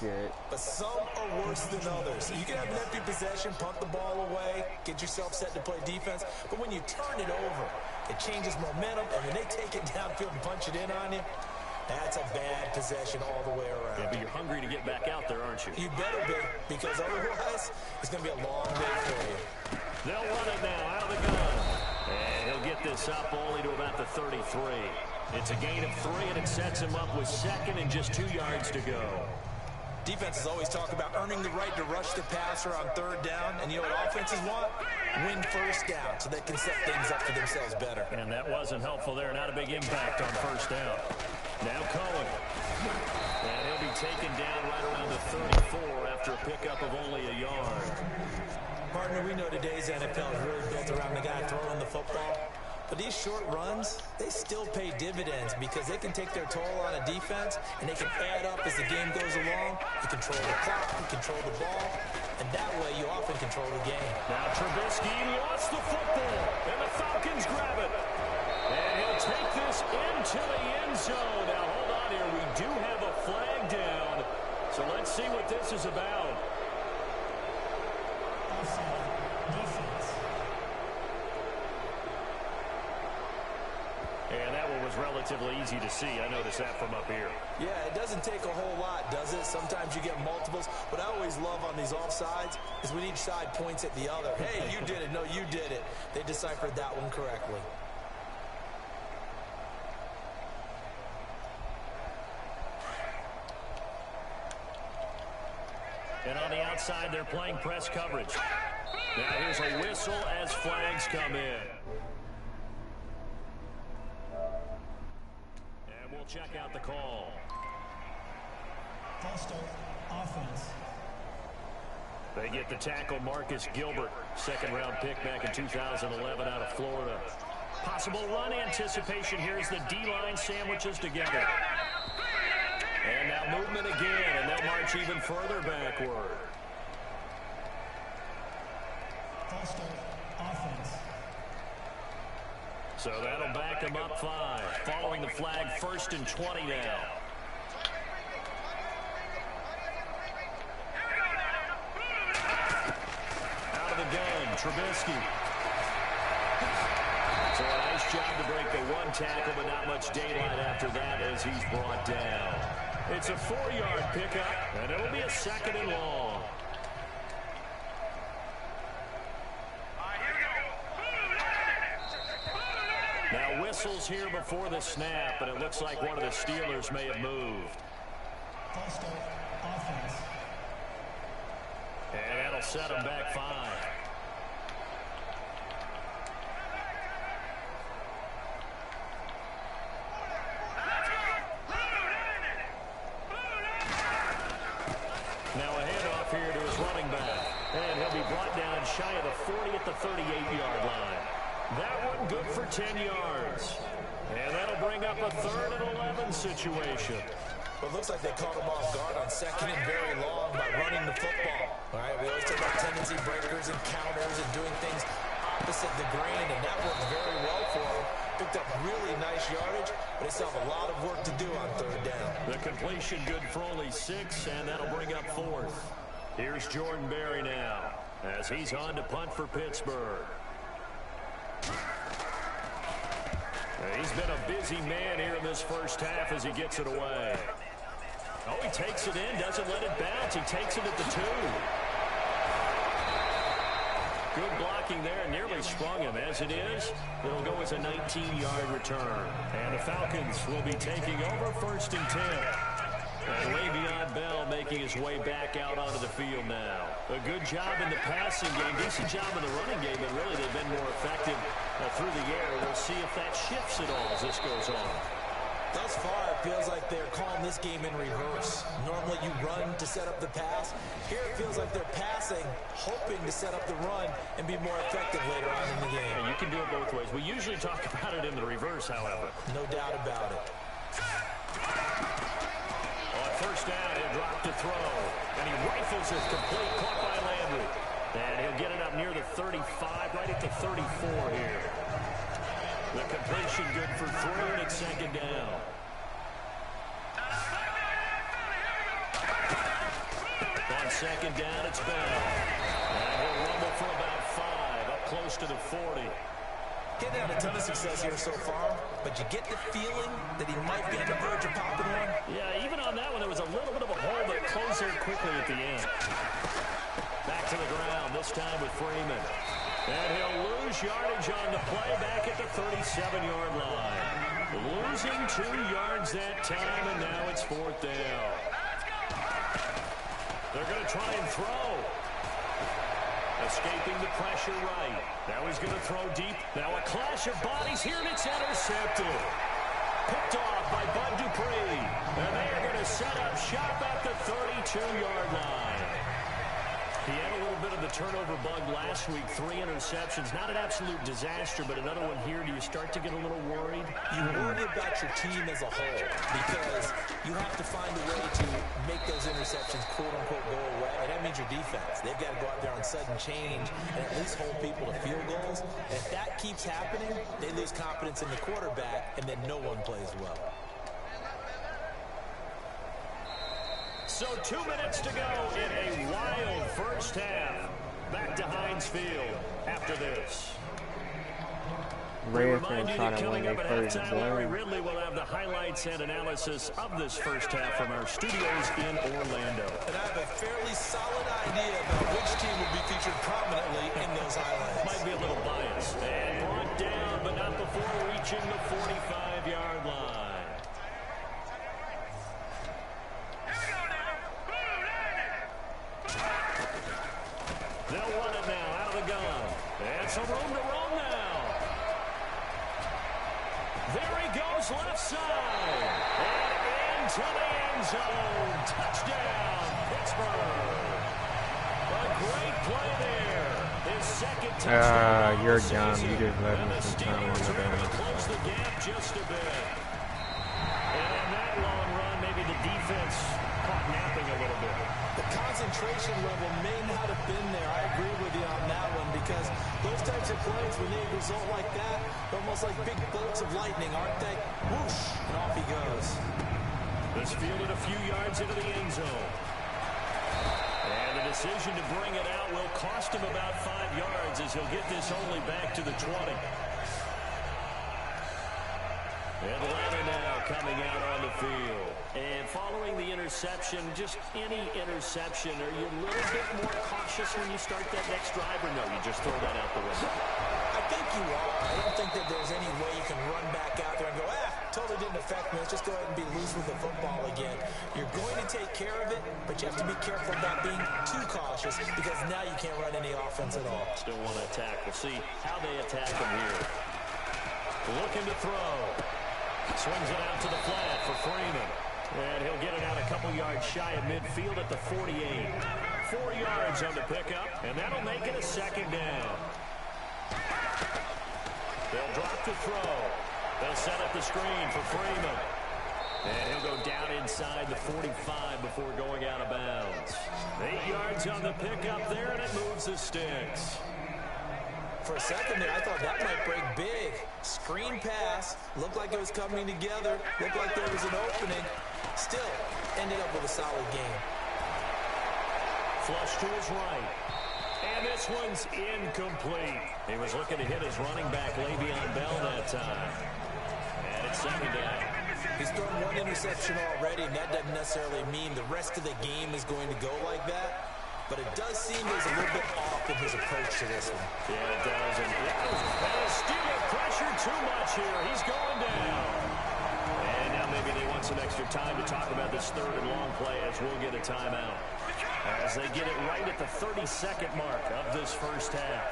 but some are worse than others. You can have an empty possession, punt the ball away, get yourself set to play defense, but when you turn it over, it changes momentum, and when they take it downfield and punch it in on you, that's a bad possession all the way around. Yeah, but you're hungry to get back out there, aren't you? You better be, because otherwise, it's going to be a long day for you. They'll run it now out of the gun. And he'll get this up only to about the 33. It's a gain of 3, and it sets him up with 2nd and just 2 yards to go. Defenses always talk about earning the right to rush the passer on 3rd down, and you know what offenses want? Win 1st down so they can set things up for themselves better. And that wasn't helpful there. Not a big impact on 1st down. Now Cohen. And he'll be taken down right around the 34 after a pickup of only a yard. Partner, we know today's NFL is really built around the guy throwing the football. But these short runs, they still pay dividends because they can take their toll on a defense, and they can add up as the game goes along. You control the clock, you control the ball, and that way you often control the game. Now Trubisky lost the football, and the Falcons grab it. And he'll take this into the end zone. Now hold on here, we do have a flag down. So let's see what this is about. And that relatively easy to see. I noticed that from up here. Yeah, it doesn't take a whole lot, does it? Sometimes you get multiples. What I always love on these offsides is when each side points at the other. Hey, you did it. No, you did it. They deciphered that one correctly. And on the outside, they're playing press coverage. Now here's a whistle as flags come in. And we'll check out the call. False start, offense. They get the tackle, Marcus Gilbert, second-round pick back in 2011 out of Florida. Possible run anticipation here as the D-line sandwiches together. And now movement again, and they'll march even further backward. False start, offense. So that'll back them up 5. Following the flag, 1st and 20 now. Out of the gun, Trubisky. So a nice job to break the one tackle, but not much daylight after that as he's brought down. It's a 4-yard pickup, and it'll be a 2nd and long. Now whistles here before the snap, and it looks like one of the Steelers may have moved. False start, offense. And that'll set them back 5. Now a handoff here to his running back. And he'll be brought down shy of the 40 at the 38-yard line. That one good for 10 yards. And that'll bring up a 3rd and 11 situation. Well, it looks like they caught him off guard on 2nd and very long by running the football. All right, we always talk about tendency breakers and counters and doing things opposite the grain, and that worked very well for him. Picked up really nice yardage, but they still have a lot of work to do on 3rd down. The completion good for only 6, and that'll bring up 4th. Here's Jordan Berry now as he's on to punt for Pittsburgh. He's been a busy man here in this first half as he gets it away. Oh, he takes it in, doesn't let it bounce. He takes it at the 2. Good blocking there, nearly sprung him. As it is, it'll go as a 19-yard return. And the Falcons will be taking over 1st and 10. And Le'Veon Bell making his way back out onto the field now. A good job in the passing game, decent job in the running game, but really they've been more effective through the air. We'll see if that shifts at all as this goes on. Thus far, it feels like they're calling this game in reverse. Normally you run to set up the pass. Here it feels like they're passing, hoping to set up the run and be more effective later on in the game. Yeah, you can do it both ways. We usually talk about it in the reverse, however. No doubt about it. On 1st down, he'll drop to throw. And he rifles it complete, caught by Landry. And he'll get it up near the 35, right at the 34 here. The completion good for 3, and it's 2nd down. On 2nd down, it's Bell. And he'll rumble for about 5, up close to the 40. Getting had a ton of success here so far, but you get the feeling that he might be on the verge of popping one. Yeah, even on that one, there was a little bit of a hole that closed there quickly at the end. Back to the ground, this time with Freeman. And he'll lose yardage on the play back at the 37-yard line. Losing 2 yards that time, and now it's 4th down. They're going to try and throw. Escaping the pressure right. Now he's going to throw deep. Now a clash of bodies here, and it's intercepted. Picked off by Bud Dupree. And they are going to set up shop at the 32-yard line. He had a little bit of the turnover bug last week, 3 interceptions. Not an absolute disaster, but another one here. Do you start to get a little worried? You worry about your team as a whole because you have to find a way to make those interceptions, quote-unquote, go away. And that means your defense. They've got to go out there on sudden change and at least hold people to field goals. And if that keeps happening, they lose confidence in the quarterback, and then no one plays well. So 2 minutes to go in a wild first half. Back to Heinz Field after this. Red's gonna try to win their first Larry game. Ridley will have the highlights and analysis of this first half from our studios in Orlando. And I have a fairly solid idea about which team will be featured prominently in those highlights. Might be a little biased. And brought down, but not before reaching the 45-yard line. They'll run it now out of the gun. And some room to roam now. There he goes left side. And into the end zone. Touchdown, Pittsburgh. A great play there. His second touchdown. You're dumb. You just let him some time on the to bench. close the gap just a bit. And in that long run, maybe the defense caught napping a little bit. The concentration level may not have been there. I agree with you on that one because those types of plays, when they result like that, they're almost like big bolts of lightning, aren't they? Whoosh, and off he goes. This fielded a few yards into the end zone. And the decision to bring it out will cost him about 5 yards as he'll get this only back to the 20. Atlanta now coming out on the field. And following the interception, just any interception, are you a little bit more cautious when you start that next drive, or no, you just throw that out the window? I think you are. I don't think that there's any way you can run back out there and go, totally didn't affect me. Let's just go ahead and be loose with the football again. You're going to take care of it, but you have to be careful about being too cautious because now you can't run any offense at all. Still want to attack. We'll see how they attack him here. Looking to throw. Swings it out to the flat for Freeman. And he'll get it out a couple yards shy of midfield at the 48. 4 yards on the pickup, and that'll make it a second down. They'll drop the throw. They'll set up the screen for Freeman. And he'll go down inside the 45 before going out of bounds. 8 yards on the pickup there, and it moves the sticks. For a second there, I thought that might break big. Screen pass. Looked like it was coming together. Looked like there was an opening. Still, ended up with a solid game. Flush to his right. And this one's incomplete. He was looking to hit his running back, Le'Veon Bell, that time. And it's second down. He's thrown one interception already, and that doesn't necessarily mean the rest of the game is going to go like that. But it does seem he's a little bit off in his approach to this one. Yeah, it does. And stealing pressure too much here. He's going down. And now maybe they want some extra time to talk about this third and long play as we'll get a timeout. As they get it right at the 30-second mark of this first half.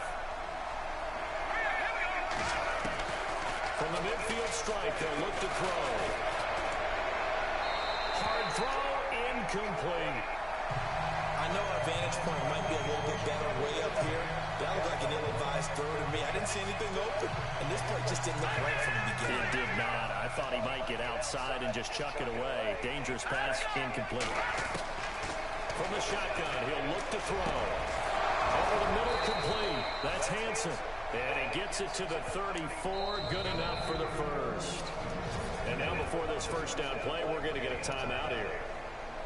From the midfield strike, they'll look to throw. Hard throw, incomplete. I know our vantage point might be a little bit better way up here. That looked like an ill-advised throw to me. I didn't see anything open, and this play just didn't look right from the beginning. It did not. I thought he might get outside and just chuck it away. Dangerous pass, incomplete. From the shotgun, he'll look to throw. Over the middle, complete. That's Hansen. And he gets it to the 34. Good enough for the first. And now before this first down play, we're going to get a timeout here,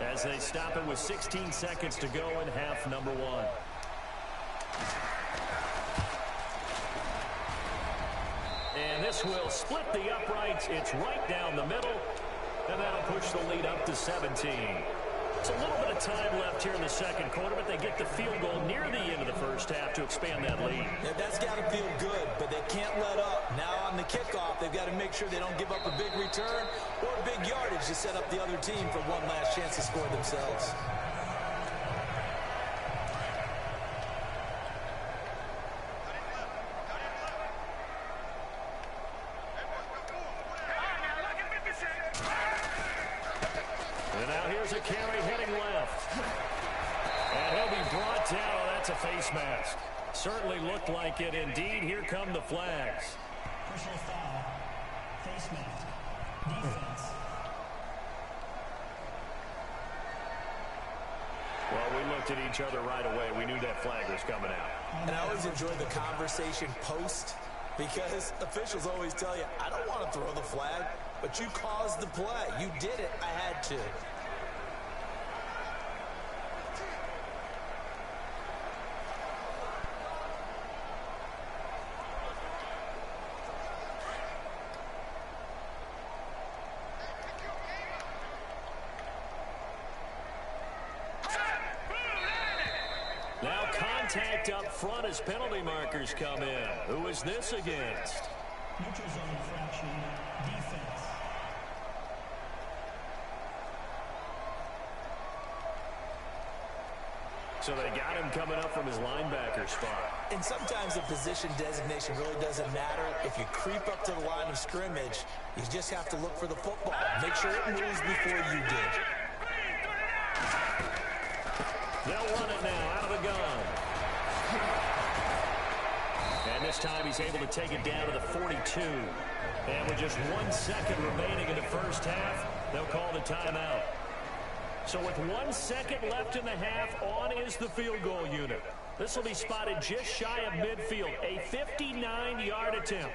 as they stop it with 16 seconds to go in half number one. And this will split the uprights. It's right down the middle, and that'll push the lead up to 17. It's a little bit of time left here in the second quarter, but they get the field goal near the end of the first half to expand that lead. Yeah, that's got to feel good, but they can't let up. Now on the kickoff, they've got to make sure they don't give up a big return or a big yardage to set up the other team for one last chance to score themselves. And now here's a carry heading left. And he'll be brought down. Oh, that's a face mask. Certainly looked like it. Indeed, here come the flags. Personal foul. Face mask. Defense. Well, we looked at each other right away. We knew that flag was coming out. And I always enjoy the conversation post, because officials always tell you, I don't want to throw the flag, but you caused the play. You did it. I had to. Now contact up front as penalty markers come in. Who is this against? Neutral zone infraction. Defense. So they got him coming up from his linebacker spot. And sometimes the position designation really doesn't matter. If you creep up to the line of scrimmage, you just have to look for the football. Make sure it moves before you do. They'll run it now out of the gun. And this time he's able to take it down to the 42. And with just 1 second remaining in the first half, they'll call the timeout. So with 1 second left in the half, on is the field goal unit. This will be spotted just shy of midfield, a 59-yard attempt.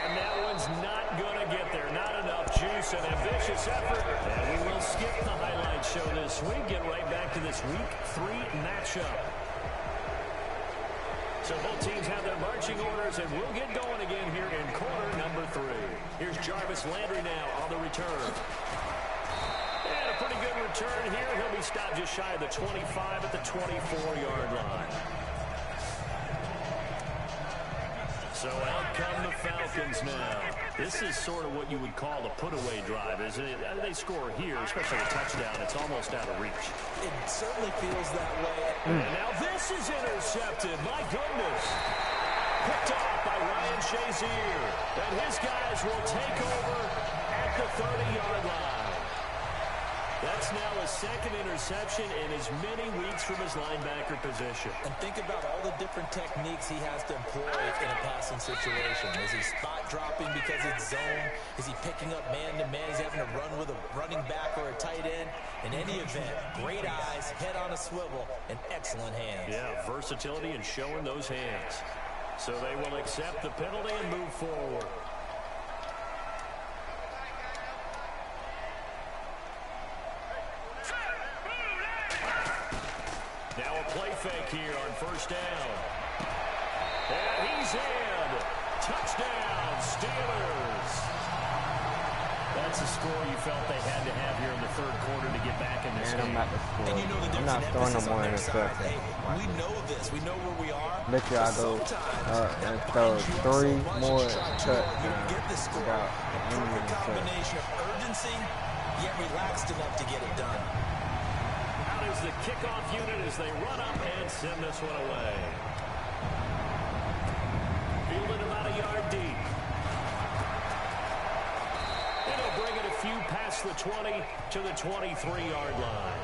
And that one's not going to get there. Not enough juice, an ambitious effort. And we will skip the highlight show this week. Get right back to this Week 3 matchup. So both teams have their marching orders, and we'll get going again here in quarter number 3. Here's Jarvis Landry now on the return. And a pretty good return here. He'll be stopped just shy of the 25 at the 24-yard line. So out come the Falcons now. This is sort of what you would call a put-away drive, isn't it? They score here, especially a touchdown. It's almost out of reach. It certainly feels that way. And now this is intercepted. My goodness. Picked off by Ryan Shazier. And his guys will take over at the 30-yard line. That's now a second interception in as many weeks from his linebacker position. And think about all the different techniques he has to employ in a passing situation. Is he spot dropping because it's zone? Is he picking up man-to-man? He's having to run with a running back or a tight end. In any event, great eyes, head on a swivel, and excellent hands. Yeah, versatility and showing those hands. So they will accept the penalty and move forward. Now a play fake here on first down. And he's in. Touchdown, Steelers. That's a score you felt they had to have here in the third quarter to get back in this game. I'm not the score. And you know the I'm not throwing no more interceptions. Hey, we know this. We know where we are. Let y'all go and throw 3 more touchdowns Get the score. without A any perfect interceptions. combination of urgency, yet relaxed enough to get it done. Out is the kickoff unit as they run up and send this one away. Fielded about a yard deep. And he'll bring it a few past the 20 to the 23-yard line.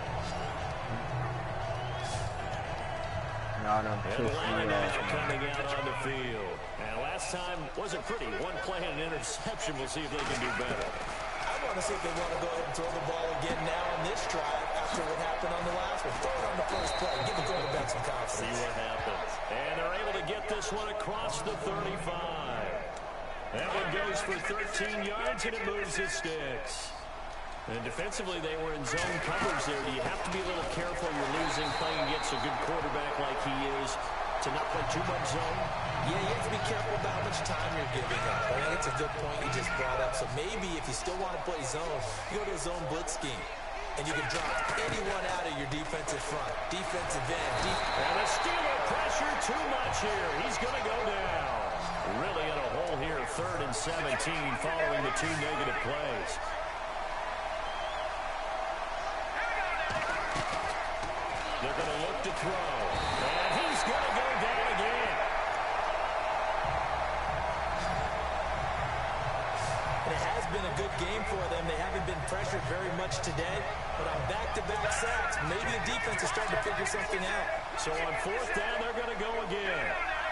Y'all done And pissed the me line now off. coming out on the field. And last time wasn't pretty. One play and an interception. We'll see if they can do better. I want to see if they want to go ahead and throw the ball again now on this drive after what happened on the last one. Throw it on the first play. Give the quarterback some confidence. See what happens. And they're able to get this one across the 35. That one goes for 13 yards, and it moves the sticks. And defensively, they were in zone coverage there. Do you have to be a little careful? You're losing, playing against a good quarterback like he is, to not play too much zone? Yeah, you have to be careful about how much time you're giving up. I think it's a good point you just brought up. So maybe if you still want to play zone, you go to a zone blitz scheme. And you can drop anyone out of your defensive front. Defensive end. And the Steeler pressure too much here. He's going to go down. Really in a hole here, 3rd and 17 following the 2 negative plays. They're going to look to throw. And he's going to go down again. And it has been a good game for them. They haven't been pressured very much today. But on back-to-back sacks, maybe the defense is starting to figure something out. So on 4th down, they're going to go again.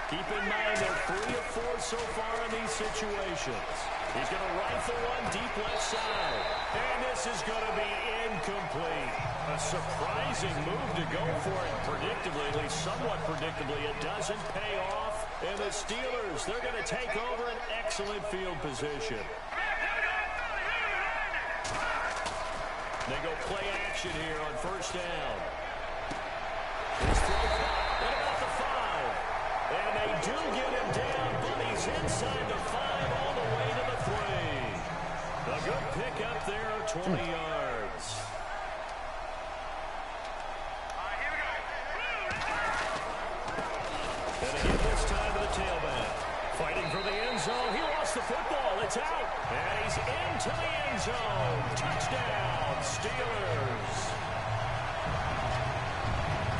Keep in mind they're 3 of 4 so far in these situations. He's going to rifle one deep left side. And this is going to be incomplete. A surprising move to go for it predictably, at least somewhat predictably. It doesn't pay off. And the Steelers, they're going to take over an excellent field position. They go play action here on 1st down. He's thrown at about the 5. And they do get him down, but he's inside the 5 all the way to the 3. A good pick up there, 20 yards. And again this time to the tailback. Fighting for the end zone. He lost the football. It's out. And he's into the end zone. Touchdown, Steelers.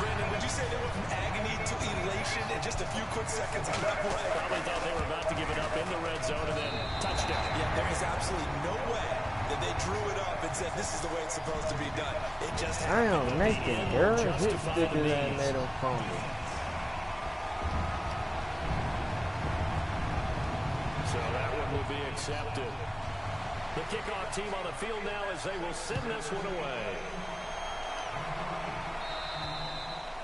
Brandon, would you say they went from agony to elation in just a few quick seconds on that play? Probably thought they were about to give it up in the red zone and then touchdown. Yeah, there is absolutely no way that they drew it up and said this is the way it's supposed to be done. It just happened. Damn, Nathan, girl, his stitches ain't made him fumble. So that one will be accepted. The kickoff team on the field now as they will send this one away.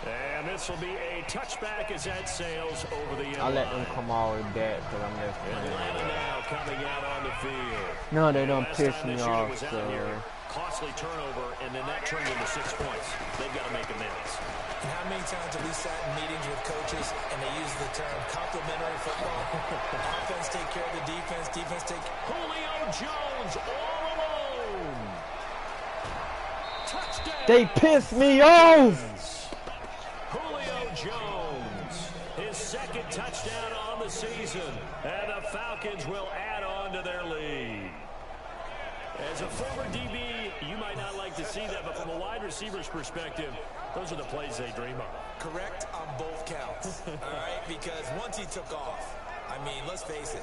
And this will be a touchback as that sails over the end I let line. them come all the way back because I'm just playing. Atlanta now coming out on the field. No, they don't Last piss time me this unit off, was out so. here, costly turnover, and then that turned into 6 points. They've got to make amends. And how many times have we sat in meetings with coaches and they use the term complementary football? Offense take care of the defense, defense take... Julio Jones all alone. Touchdown. They piss me off. Julio Jones, his second touchdown on the season, and the Falcons will add on to their lead. As a former DB, you might not like to see that, but from a wide receiver's perspective, those are the plays they dream of. Correct on both counts, all right? Because once he took off, I mean, let's face it,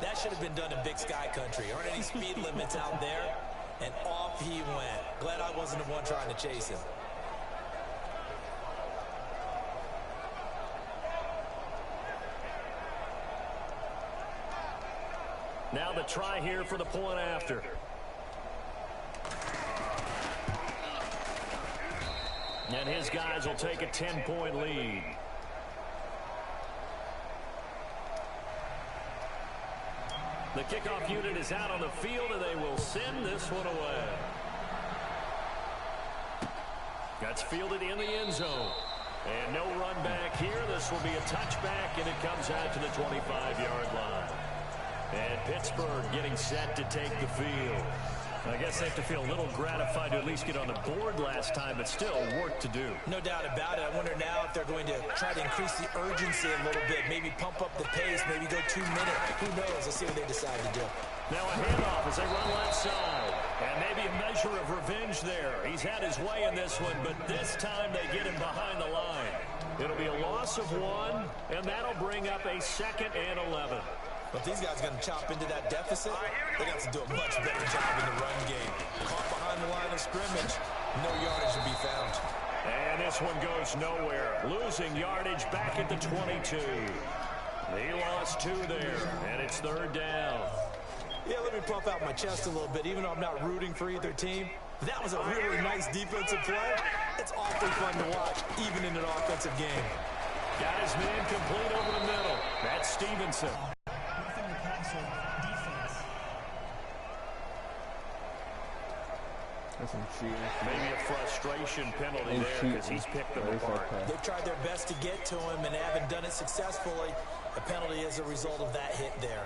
that should have been done in Big Sky country. Aren't any speed limits out there? And off he went. Glad I wasn't the one trying to chase him. Now the try here for the point after. And his guys will take a 10-point lead. The kickoff unit is out on the field, and they will send this one away. That's fielded in the end zone. And no run back here. This will be a touchback, and it comes out to the 25-yard line. And Pittsburgh getting set to take the field. I guess they have to feel a little gratified to at least get on the board last time, but still work to do. No doubt about it. I wonder now if they're going to try to increase the urgency a little bit, maybe pump up the pace, maybe go 2 minutes. Who knows? Let's see what they decide to do. Now a handoff as they run left side. And maybe a measure of revenge there. He's had his way in this one, but this time they get him behind the line. It'll be a loss of 1, and that'll bring up a 2nd and 11. But these guys are going to chop into that deficit. They got to do a much better job in the run game. Caught behind the line of scrimmage, no yardage to be found. And this one goes nowhere. Losing yardage back at the 22. He lost 2 there, and it's 3rd down. Yeah, let me puff out my chest a little bit, even though I'm not rooting for either team. That was a really nice defensive play. It's awfully fun to watch, even in an offensive game. Got his man complete over the middle. That's Stevenson. Maybe a frustration penalty there because he's picked them apart. They've tried their best to get to him and haven't done it successfully. A penalty is a result of that hit there.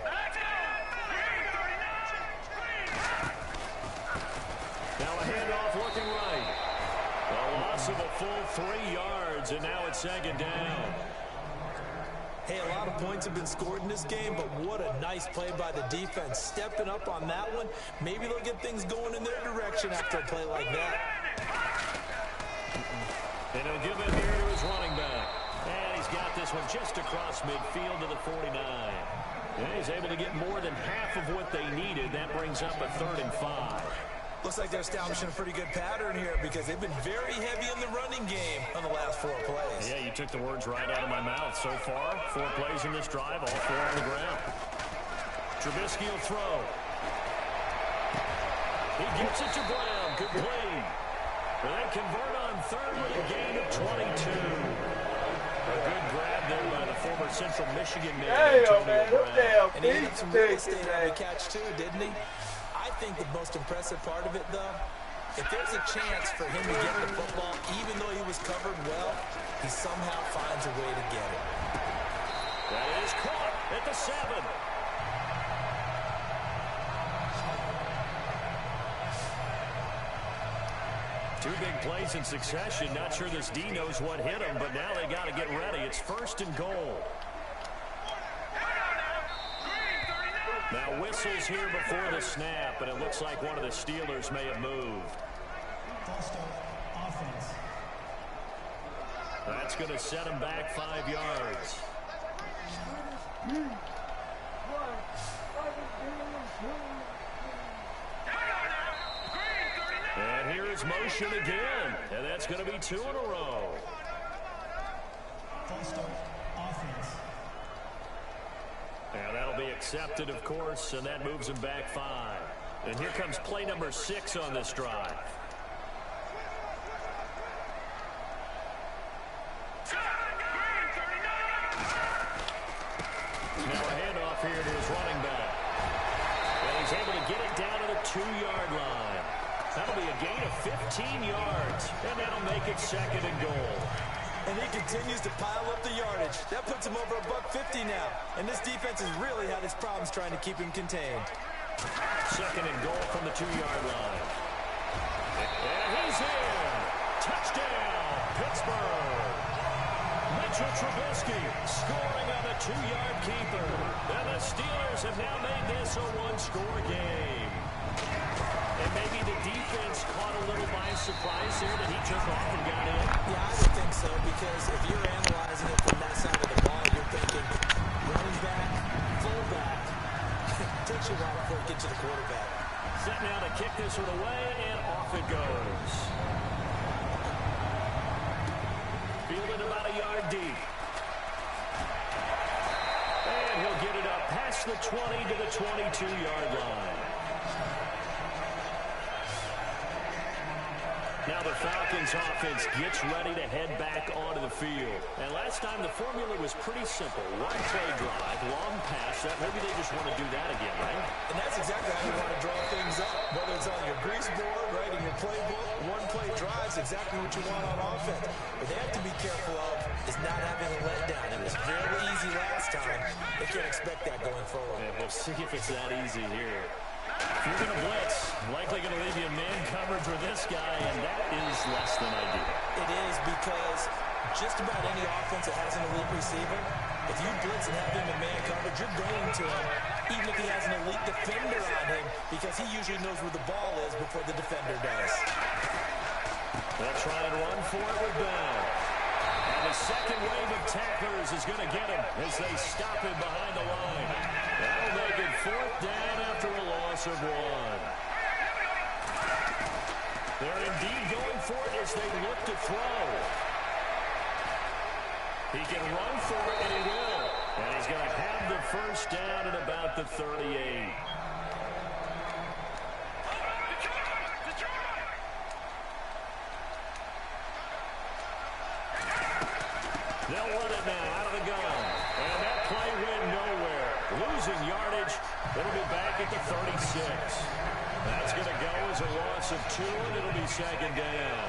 Now a handoff looking right. A loss of a full 3 yards, and now it's 2nd down. Hey, a lot of points have been scored in this game, but what a nice play by the defense. Stepping up on that one, maybe they'll get things going in their direction after a play like that. And he'll give it here to his running back. And he's got this one just across midfield to the 49. And he's able to get more than half of what they needed. That brings up a 3rd and 5. Looks like they're establishing a pretty good pattern here because they've been very heavy in the running game on the last 4 plays. Yeah, you took the words right out of my mouth. So far, 4 plays in this drive, all 4 on the ground. Trubisky will throw. He gets it to Brown. Good play. And they convert on 3rd with a gain of 22. A good grab there by the former Central Michigan man, Antonio Brown. And he had some real estate on the catch too, didn't he? I think the most impressive part of it, though, if there's a chance for him to get the football, even though he was covered well, he somehow finds a way to get it. That is caught at the 7. Two big plays in succession. Not sure this D knows what hit him, but now they got to get ready. It's 1st and goal. Now whistles here before the snap, and it looks like one of the Steelers may have moved. Offense. That's going to set him back 5 yards. And here is motion again, and that's going to be 2 in a row. Offense. And that'll be accepted, of course, and that moves him back 5. And here comes play number 6 on this drive. Now a handoff here to his running back. And he's able to get it down to the 2-yard line. That'll be a gain of 15 yards, and that'll make it 2nd and goal. And he continues to pile up the yardage. That puts him over $150 now. And this defense has really had its problems trying to keep him contained. 2nd and goal from the 2-yard line. And he's in. Touchdown, Pittsburgh. Mitchell Trubisky scoring on the 2-yard keeper. And the Steelers have now made this a 1-score game. And maybe the defense caught a little by surprise there that he took off and got in. Yeah, I would think so, because if you're analyzing it from that side of the ball, you're thinking running back, fullback. Takes you a while before it gets to the quarterback. Set now to kick this one away, and off it goes. Fielded about a yard deep. And he'll get it up past the 20 to the 22-yard line. Now the Falcons offense gets ready to head back onto the field. And last time the formula was pretty simple. 1-play drive, long pass. Maybe they just want to do that again, right? And that's exactly how you want to draw things up. Whether it's on your grease board, right, in your playbook, 1-play drives, exactly what you want on offense. What they have to be careful of is not having a letdown. It was very easy last time. They can't expect that going forward. And we'll see if it's that easy here. If you're going to blitz, likely going to leave you in man coverage with this guy, and that is less than ideal. It is, because just about any offense that has an elite receiver, if you blitz and have him in man coverage, you're going to him, even if he has an elite defender on him, because he usually knows where the ball is before the defender does. They'll try and run for it with Bell. And the second wave of tacklers is going to get him as they stop him behind the line. That'll make it 4th down after a loss of 1. They're indeed going for it as they look to throw. He can run for it, and he will. And he's going to have the 1st down at about the 38. They'll run it now out of the gun. And that play went nowhere. Losing yardage. It'll be back at the 36. That's going to go as a loss of 2, and it'll be 2nd down.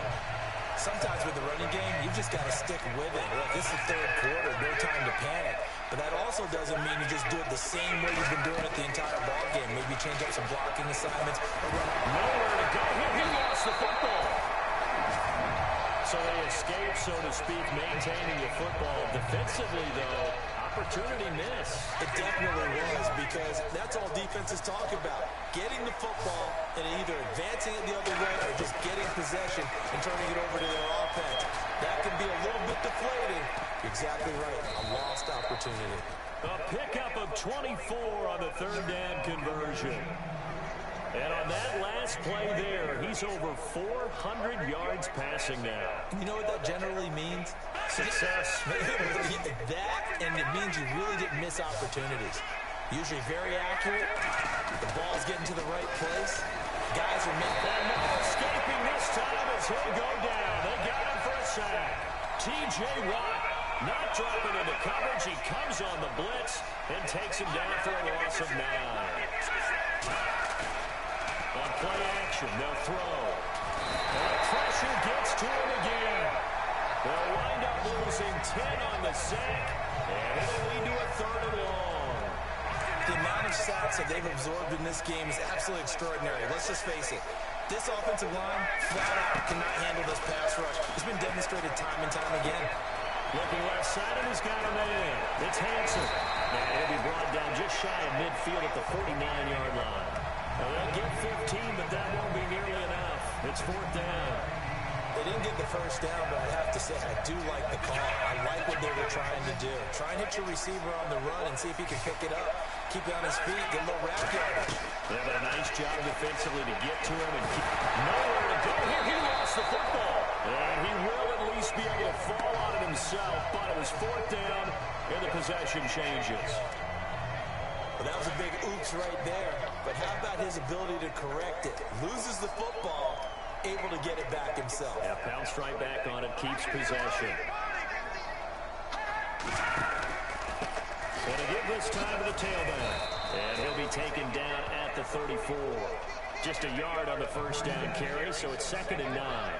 Sometimes with the running game, you've just got to stick with it. Look, this is the 3rd quarter. No time to panic. But that also doesn't mean you just do it the same way you've been doing it the entire ball game. Maybe change up some blocking assignments. Or run nowhere to go here. He lost the football. So they escape, so to speak, maintaining the football. Defensively, though, opportunity miss. It definitely was, because that's all defenses talk about. Getting the football and either advancing it the other way or just getting possession and turning it over to their offense. That can be a little bit deflating. You're exactly right. A lost opportunity. A pickup of 24 on the 3rd down conversion. And on that last play there, he's over 400 yards passing now. You know what that generally means? Success. That, and it means you really didn't miss opportunities. Usually very accurate. The ball's getting to the right place. Guys are making... And not escaping this time as he'll go down. They got him for a sack. T.J. Watt not dropping into coverage. He comes on the blitz and takes him down for a loss of 9. On play action, they'll throw. And the pressure gets to him again. They'll wind up losing 10 on the sack, and it'll lead to a 3rd and long. The amount of sacks that they've absorbed in this game is absolutely extraordinary. Let's just face it. This offensive line, flat out, cannot handle this pass rush. It's been demonstrated time and time again. Looking left side, and he's got a man. It's Hansen. And he'll be brought down just shy of midfield at the 49-yard line. Now, they'll get 15, but that won't be nearly enough. It's 4th down. They didn't get the first down, but I have to say I do like the call. I like what they were trying to do. Try and hit your receiver on the run and see if he can pick it up. Keep it on his feet, get a little wrap yardage. They have a nice job defensively to get to him and keep nowhere to go. Here, he lost the football. And he will at least be able to fall on it himself, but it was 4th down, and the possession changes. Well, that was a big oops right there. But how about his ability to correct it? Loses the football, able to get it back himself. Yeah, bounced right back on it, keeps possession. Gonna give this time to the tailback. And he'll be taken down at the 34. Just a yard on the first down carry, so it's 2nd and 9.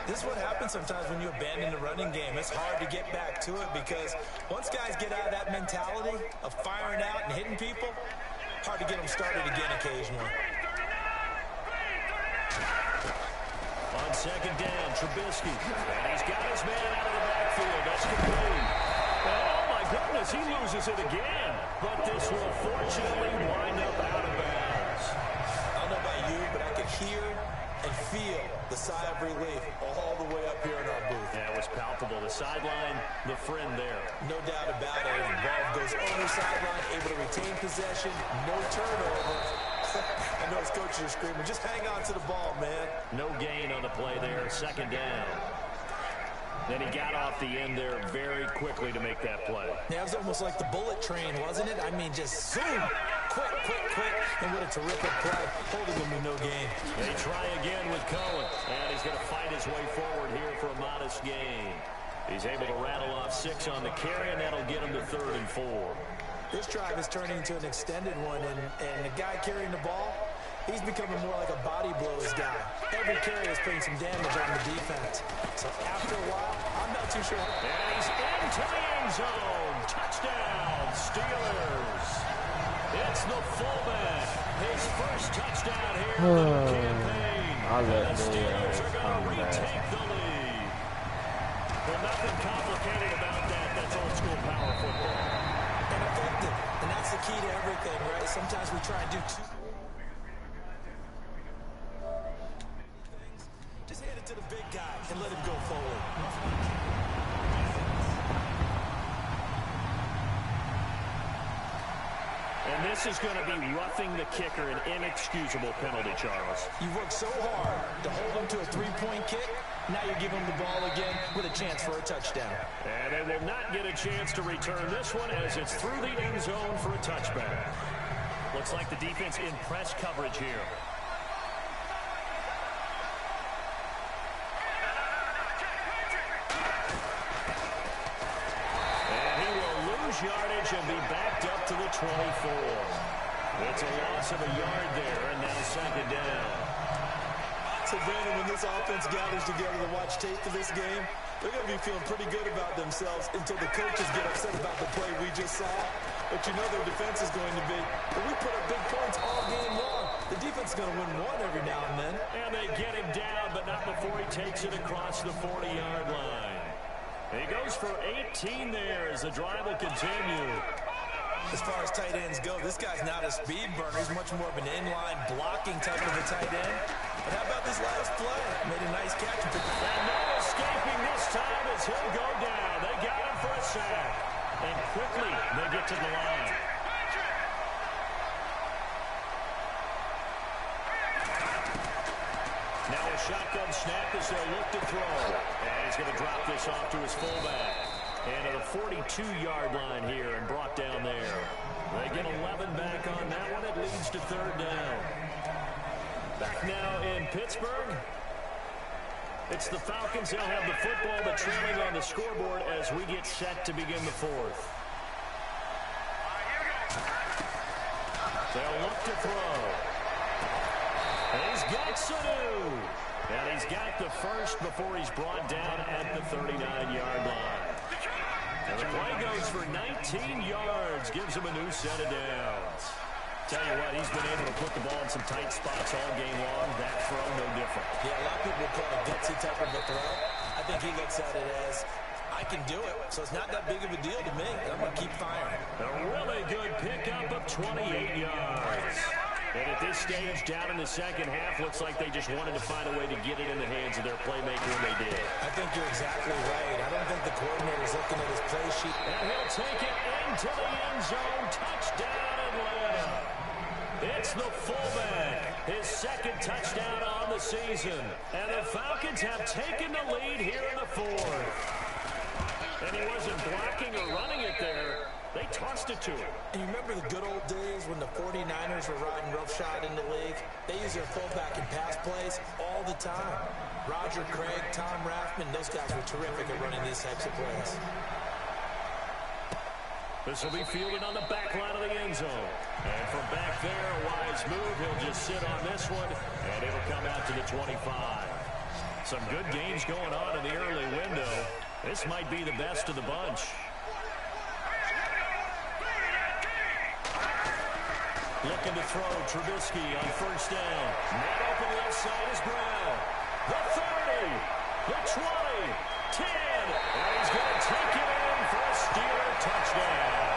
This is what happens sometimes when you abandon the running game. It's hard to get back to it because once guys get out of that mentality of firing out and hitting people, hard to get them started again occasionally. On 2nd down, Trubisky. And he's got his man out of the backfield. That's complete. Oh, my goodness, he loses it again. But this will fortunately wind up out of bounds. I don't know about you, but I could hear and feel the sigh of relief all the way up here in our booth. Yeah, it was palpable. The sideline, the friend there. No doubt about it. The ball goes over sideline, able to retain possession, no turnover. I know his coaches are screaming, just hang on to the ball, man. No gain on the play there, 2nd down. Then he got off the end there very quickly to make that play. Yeah, it was almost like the bullet train, wasn't it? I mean, just zoom, quick, and what a terrific play, holding him with no gain. They try again with Cohen, and he's going to fight his way forward here for a modest gain. He's able to rattle off 6 on the carry, and that'll get him to 3rd and 4. This drive is turning into an extended one, and the guy carrying the ball, he's becoming more like a body blows guy. Every carry is putting some damage on the defense. So after a while, I'm not too sure. And he's into the end zone. Touchdown, Steelers. It's the fullback. His first touchdown here in the campaign. And the Steelers are going to retake the lead. Well, nothing complicated about that. That's old school power football. And effective. And that's the key to everything, right? Sometimes we try and do too just hand it to the big guy and let him go forward. And this is going to be roughing the kicker, an inexcusable penalty, Charles. You worked so hard to hold him to a 3-point kick. Now you give him the ball again with a chance for a touchdown. And they will not get a chance to return this one as it's through the end zone for a touchback. Looks like the defense in press coverage here. Yardage and be backed up to the 24. It's a loss of a yard there, and now 2nd down. So, Brandon, when this offense gathers together to watch tape for this game, they're going to be feeling pretty good about themselves until the coaches get upset about the play we just saw. But you know their defense is going to be, but we put up big points all game long. The defense is going to win one every now and then. And they get him down, but not before he takes it across the 40-yard line. He goes for 18 there as the drive will continue. As far as tight ends go, this guy's not a speed burner. He's much more of an inline blocking type of a tight end. But how about this last play? Made a nice catch. And no escaping this time as he'll go down. They got him for a sack. And quickly they get to the line. Now a shotgun snap as they look to throw. And he's going to drop this off to his fullback. And at the 42-yard line here and brought down there. They get 11 back on that one. It leads to 3rd down. Back now in Pittsburgh. It's the Falcons. They'll have the football, but trailing on the scoreboard as we get set to begin the 4th. They'll look to throw. And he's got Sanu. And he's got the first before he's brought down at the 39-yard line. And the play goes for 19 yards, gives him a new set of downs. Tell you what, he's been able to put the ball in some tight spots all game long. That throw, no different. Yeah, a lot of people call it a gutsy type of a throw. I think he looks at it as, I can do it, so it's not that big of a deal to me. I'm going to keep firing. A really good pickup of 28 yards. And at this stage, down in the second half, looks like they just wanted to find a way to get it in the hands of their playmaker, and they did. I think you're exactly right. I don't think the coordinator's looking at his play sheet. And he'll take it into the end zone. Touchdown, Atlanta. It's the fullback, his second touchdown on the season. And the Falcons have taken the lead here in the fourth. And he wasn't blocking or running it there. They tossed it to him. And you remember the good old days when the 49ers were riding roughshod in the league? They used their fullback in pass plays all the time. Roger Craig, Tom Rathman, those guys were terrific at running these types of plays. This will be fielded on the back line of the end zone. And from back there, a wise move. He'll just sit on this one, and it'll come out to the 25. Some good games going on in the early window. This might be the best of the bunch. Looking to throw, Trubisky on first down. Net open left side is Brown. The 30, the 20, 10, and he's going to take it in for a Steeler touchdown.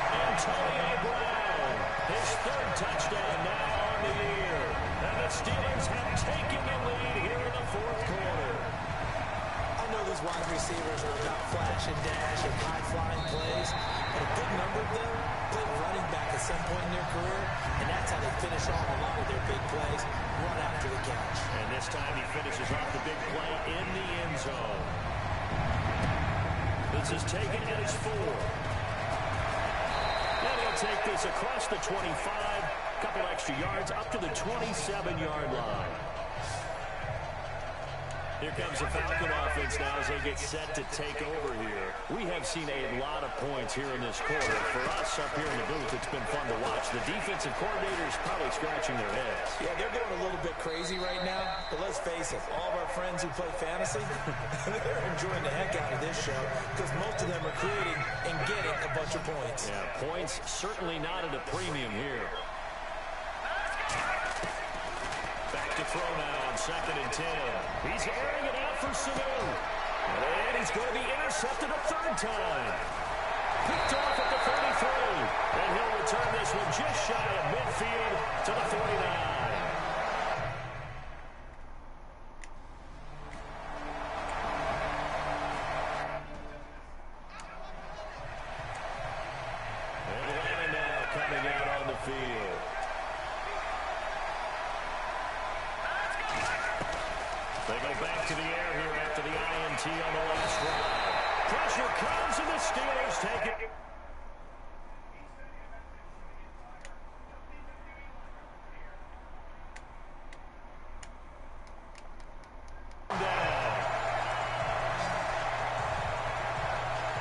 Antonio Brown, his third touchdown now on the year. And the Steelers have taken the lead here in the fourth quarter. I know these wide receivers are about flash and dash and high-flying plays, but a good number of them played running back at some point in their career, and that's how they finish off a lot of their big plays, run after the catch. And this time he finishes off the big play in the end zone. This is taken at his 4. And he'll take this across the 25, couple extra yards up to the 27-yard line. Here comes the Falcon offense now as they get set to take over here. We have seen a lot of points here in this quarter. For us up here in the booth, it's been fun to watch. The defensive coordinators probably scratching their heads. Yeah, they're going a little bit crazy right now, but let's face it, all of our friends who play fantasy, they're enjoying the heck out of this show because most of them are creating and getting a bunch of points. Yeah, points certainly not at a premium here. Back to throw now on 2nd and 10. He's airing it out for Sanu. And he's going to be intercepted a third time. Picked off at the 33. And he'll return this one just shy of midfield to the 49. And Atlanta now coming out on the field. They go back to the air here after the INT on the last drive. Pressure comes and the Steelers take it.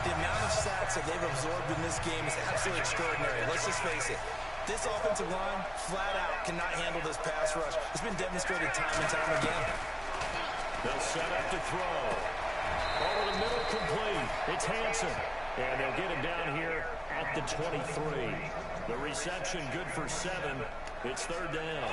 The amount of sacks that they've absorbed in this game is absolutely extraordinary. Let's just face it. This offensive line, flat out, cannot handle this pass rush. It's been demonstrated time and time again. They'll set up to throw. Over the middle, complete. It's Hanson. And they'll get him down here at the 23. The reception good for 7. It's third down.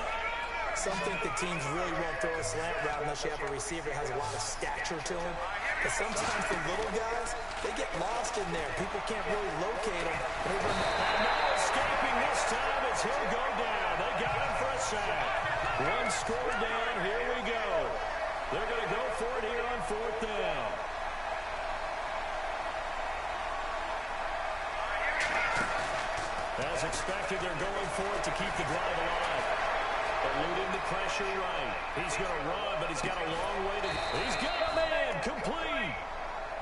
Some think the teams really won't throw a slant route unless you have a receiver that has a lot of stature to him. But sometimes the little guys, they get lost in there. People can't really locate them. And now escaping this time as he'll go down. They got him for a sack. One score down. Here we go. They're going to go for it here on 4th down. As expected, they're going for it to keep the drive alive. Eluding the pressure right. He's going to run, but he's got a long way to go. He's got a man complete.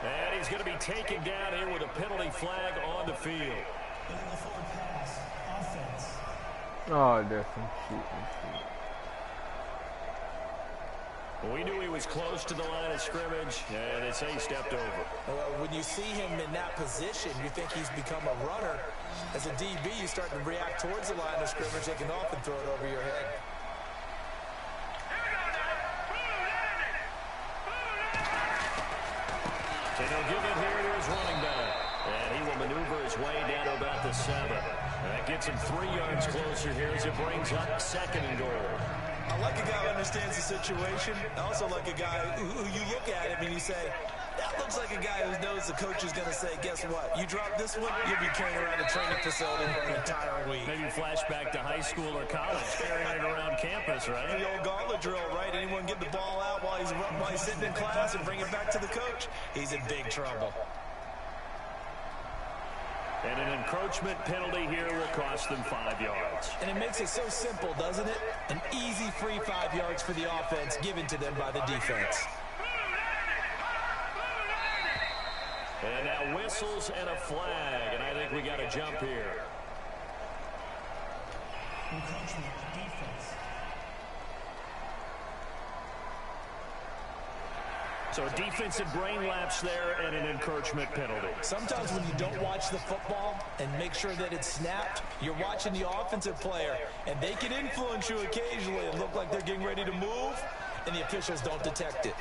And he's going to be taken down here with a penalty flag on the field. Oh, there's some shooting. We knew he was close to the line of scrimmage, and they say he stepped over. When you see him in that position, you think he's become a runner. As a DB, you start to react towards the line of scrimmage. They can often throw it over your head. So they'll give it here to his running back. And he will maneuver his way down to about the 7. That Gets him 3 yards closer here as it brings up 2nd and goal. I like a guy who understands the situation. I also like a guy who you look at him and you say, that looks like a guy who knows the coach is going to say, guess what? You drop this one, you'll be carrying around a training facility for an entire week. Maybe flashback to high school or college, carrying it around campus, right? The old gauntlet drill, right? Anyone get the ball out while he's sitting in class and bring it back to the coach? He's in big trouble. And an encroachment penalty here will cost them 5 yards. And it makes it so simple, doesn't it? An easy free 5 yards for the offense given to them by the defense. And now whistles and a flag, and I think we got a jump here. Encroachment defense. So a defensive brain lapse there and an encroachment penalty. Sometimes when you don't watch the football and make sure that it's snapped, you're watching the offensive player, and they can influence you occasionally and look like they're getting ready to move, and the officials don't detect it.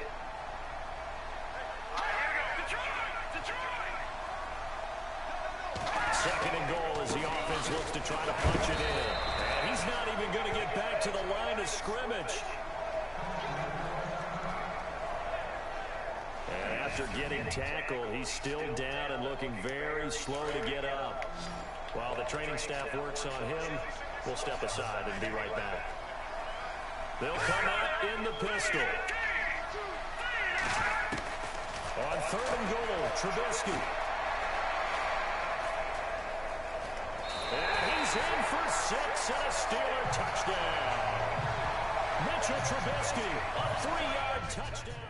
Second and goal as the offense looks to try to punch it in. And he's not even going to get back to the line of scrimmage. And after getting tackled, he's still down and looking very slow to get up. While the training staff works on him, we'll step aside and be right back. They'll come out in the pistol. On 3rd and goal, Trubisky. And he's in for 6 and a Steeler touchdown. Mitchell Trubisky, a 3-yard touchdown.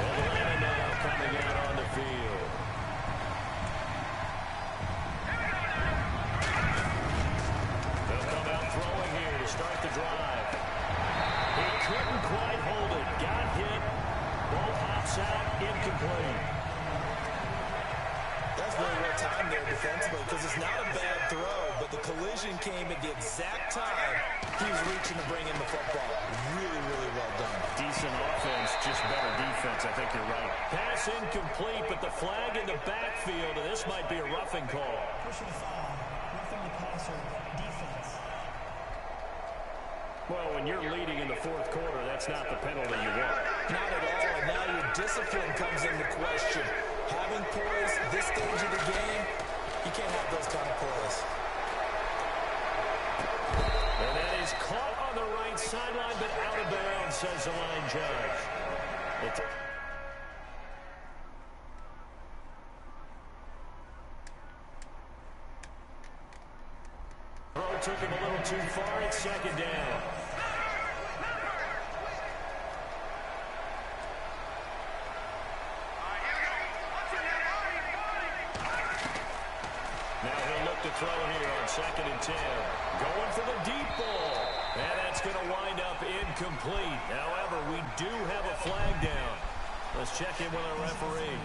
Atlanta now coming out on the field. They'll come out throwing here to start the drive. He couldn't quite hold it. Got hit. Ball pops out. Incomplete. That's really well timed there defensively because it's not a bad throw, but the collision came at the exact time he was reaching to bring in the football. Really, really well done. Decent offense, just better defense. I think you're right. Pass incomplete, but the flag in the backfield, and this might be a roughing call. Personal foul. Roughing the passer. Defense. Well, when you're leading in the 4th quarter, that's not the penalty you want. Not at all, and now your discipline comes into question. Having poise this stage of the game, you can't have those kind of poise. And that is caught on the right sideline, but out of bounds, says the line judge. Throw took him a little too far. It's 2nd down. To throw here on 2nd and 10. Going for the deep ball. And that's going to wind up incomplete. However, we do have a flag down. Let's check in with our referee.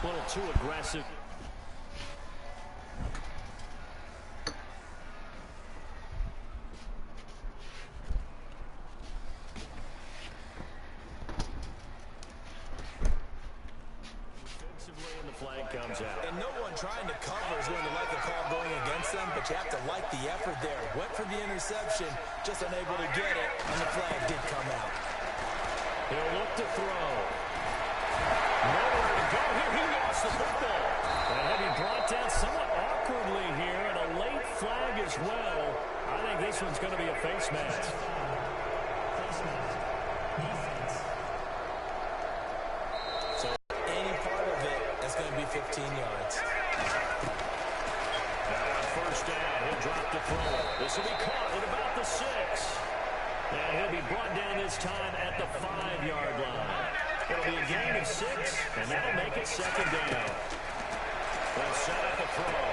A little too aggressive. Comes out. And no one trying to cover is going to like a call going against them, but you have to like the effort there. Went for the interception, just unable to get it, and the flag did come out. He'll look to throw. Nowhere to go here. He lost the football. And having brought down somewhat awkwardly here, and a late flag as well. I think this one's going to be a face mask. So any part of it, that's going to be 15 yards. Now on 1st down, he'll drop the throw. This will be caught at about the 6. And he'll be brought down this time at the 5-yard line. It'll be a gain of 6, and that'll make it 2nd down. They'll set up the throw.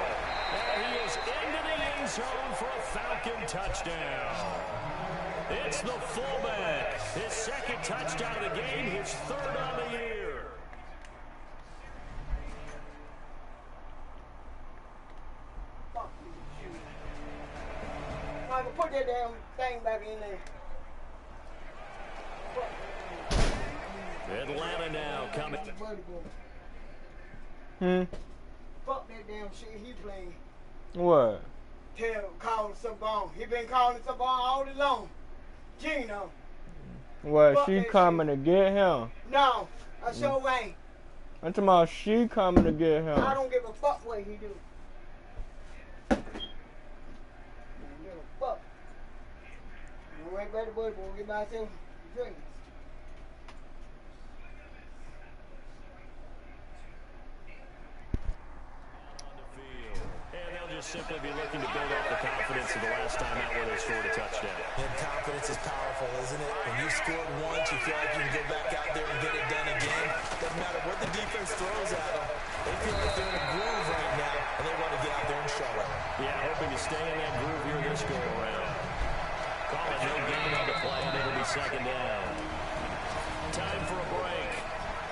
And he is into the end zone for a Falcon touchdown. It's the fullback. His 2nd touchdown of the game, his 3rd on the year. put that damn thing back in there. Atlanta now coming. Fuck that damn shit he playing. What? Calling some ball. He been calling some ball all along. Gino. What, Fuck she that coming to get him? No, I sure ain't. I'm talking about she coming to get him. I don't give a fuck what he do. I don't give a fuck. I'm right back to boy, we'll get myself a drink. Simply be looking to build off the confidence of the last time out where they scored a touchdown. And confidence is powerful, isn't it? When you scored once, you feel like you can go back out there and get it done again. Doesn't matter what the defense throws at them. They feel like they're in a groove right now, and they want to get out there and show it. Yeah, hoping to stay in that groove here this go-around. Call it no gain on the play, and it'll be second down. Time for a break.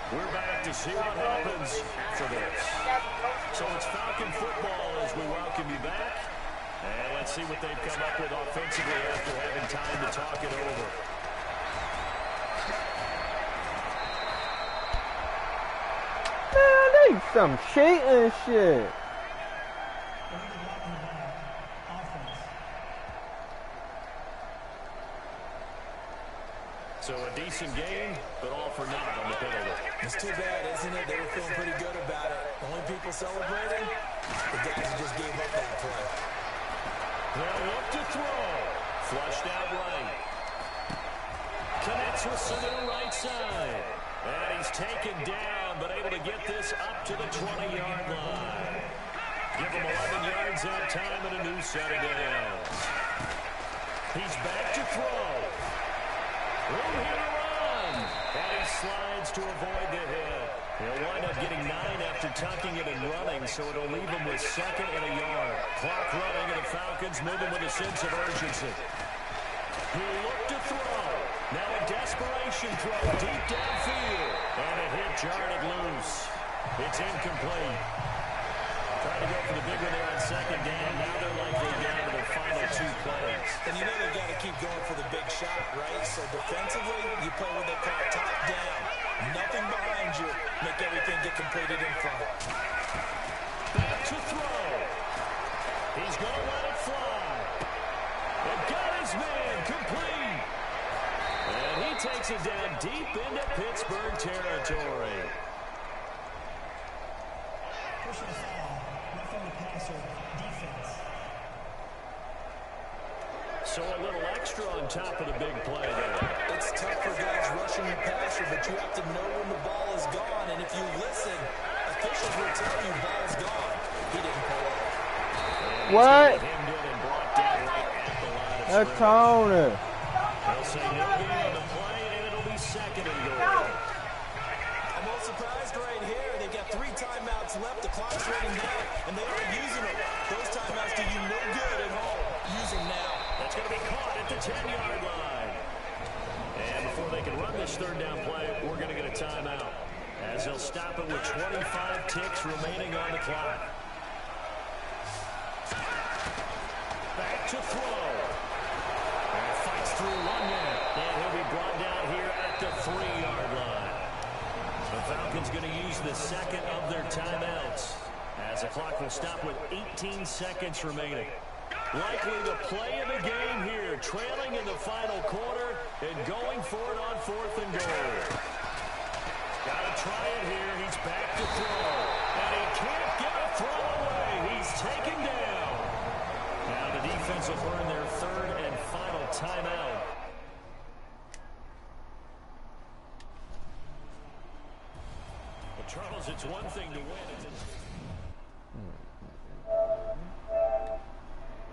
We're back to see what happens after this. So it's Falcon football as we welcome you back. And let's see what they've come up with offensively after having time to talk it over. Man, they some cheating shit. So a decent game, but all for naught on the penalty. It's too bad, isn't it? They were feeling pretty good about it. Only people celebrating, the guys who just gave up that play. They'll look to throw. Flushed out right. Connects with some to the right side. And he's taken down, but able to get this up to the 20-yard line. Give him 11 yards that time and a new set of downs. He's back to throw. Room here to run. And he slides to avoid the hit. He'll wind up getting 9 after tucking it and running, so it'll leave him with second and a yard. Clock running, and the Falcons moving with a sense of urgency. He'll look to throw. Now a desperation throw deep downfield. And a hit jarred it loose. It's incomplete. Trying to go for the big one there on second down. Now they're likely down to their final 2 plays. And you know they've got to keep going for the big shot, right? So defensively, you play what they call top down. Nothing behind you. Make everything get completed in front. Back to throw. He's going to let it fly. And got his man complete. And he takes it down deep into Pittsburgh territory. Personal foul, roughing the passer, defense. So a little extra on top of the big play there. It's tough for guys rushing the passer, but you have to know when the ball is gone. And if you listen, officials will tell you ball's gone. He didn't pull it. What? That's Tony. They'll say no gain on the play, and it'll be second and goal. I'm all surprised right here. They've got 3 timeouts left. The clock's running down, and they aren't using them. Those timeouts do you no good at home. Use them now. That's going to be caught at the 10-yard line. And before they can run this third down play, we're going to get a timeout, as they'll stop it with 25 ticks remaining on the clock. Back to throw. And fights through one man. And he'll be brought down here at the 3-yard line. The Falcons going to use the second of their timeouts, as the clock will stop with 18 seconds remaining. Likely the play of the game here, trailing in the final quarter and going for it on 4th and goal. Got to try it here. He's back to throw. And he can't get a throw away. He's taken down. Now the defense will burn their 3rd and final timeout. Well, Charles, it's one thing to win.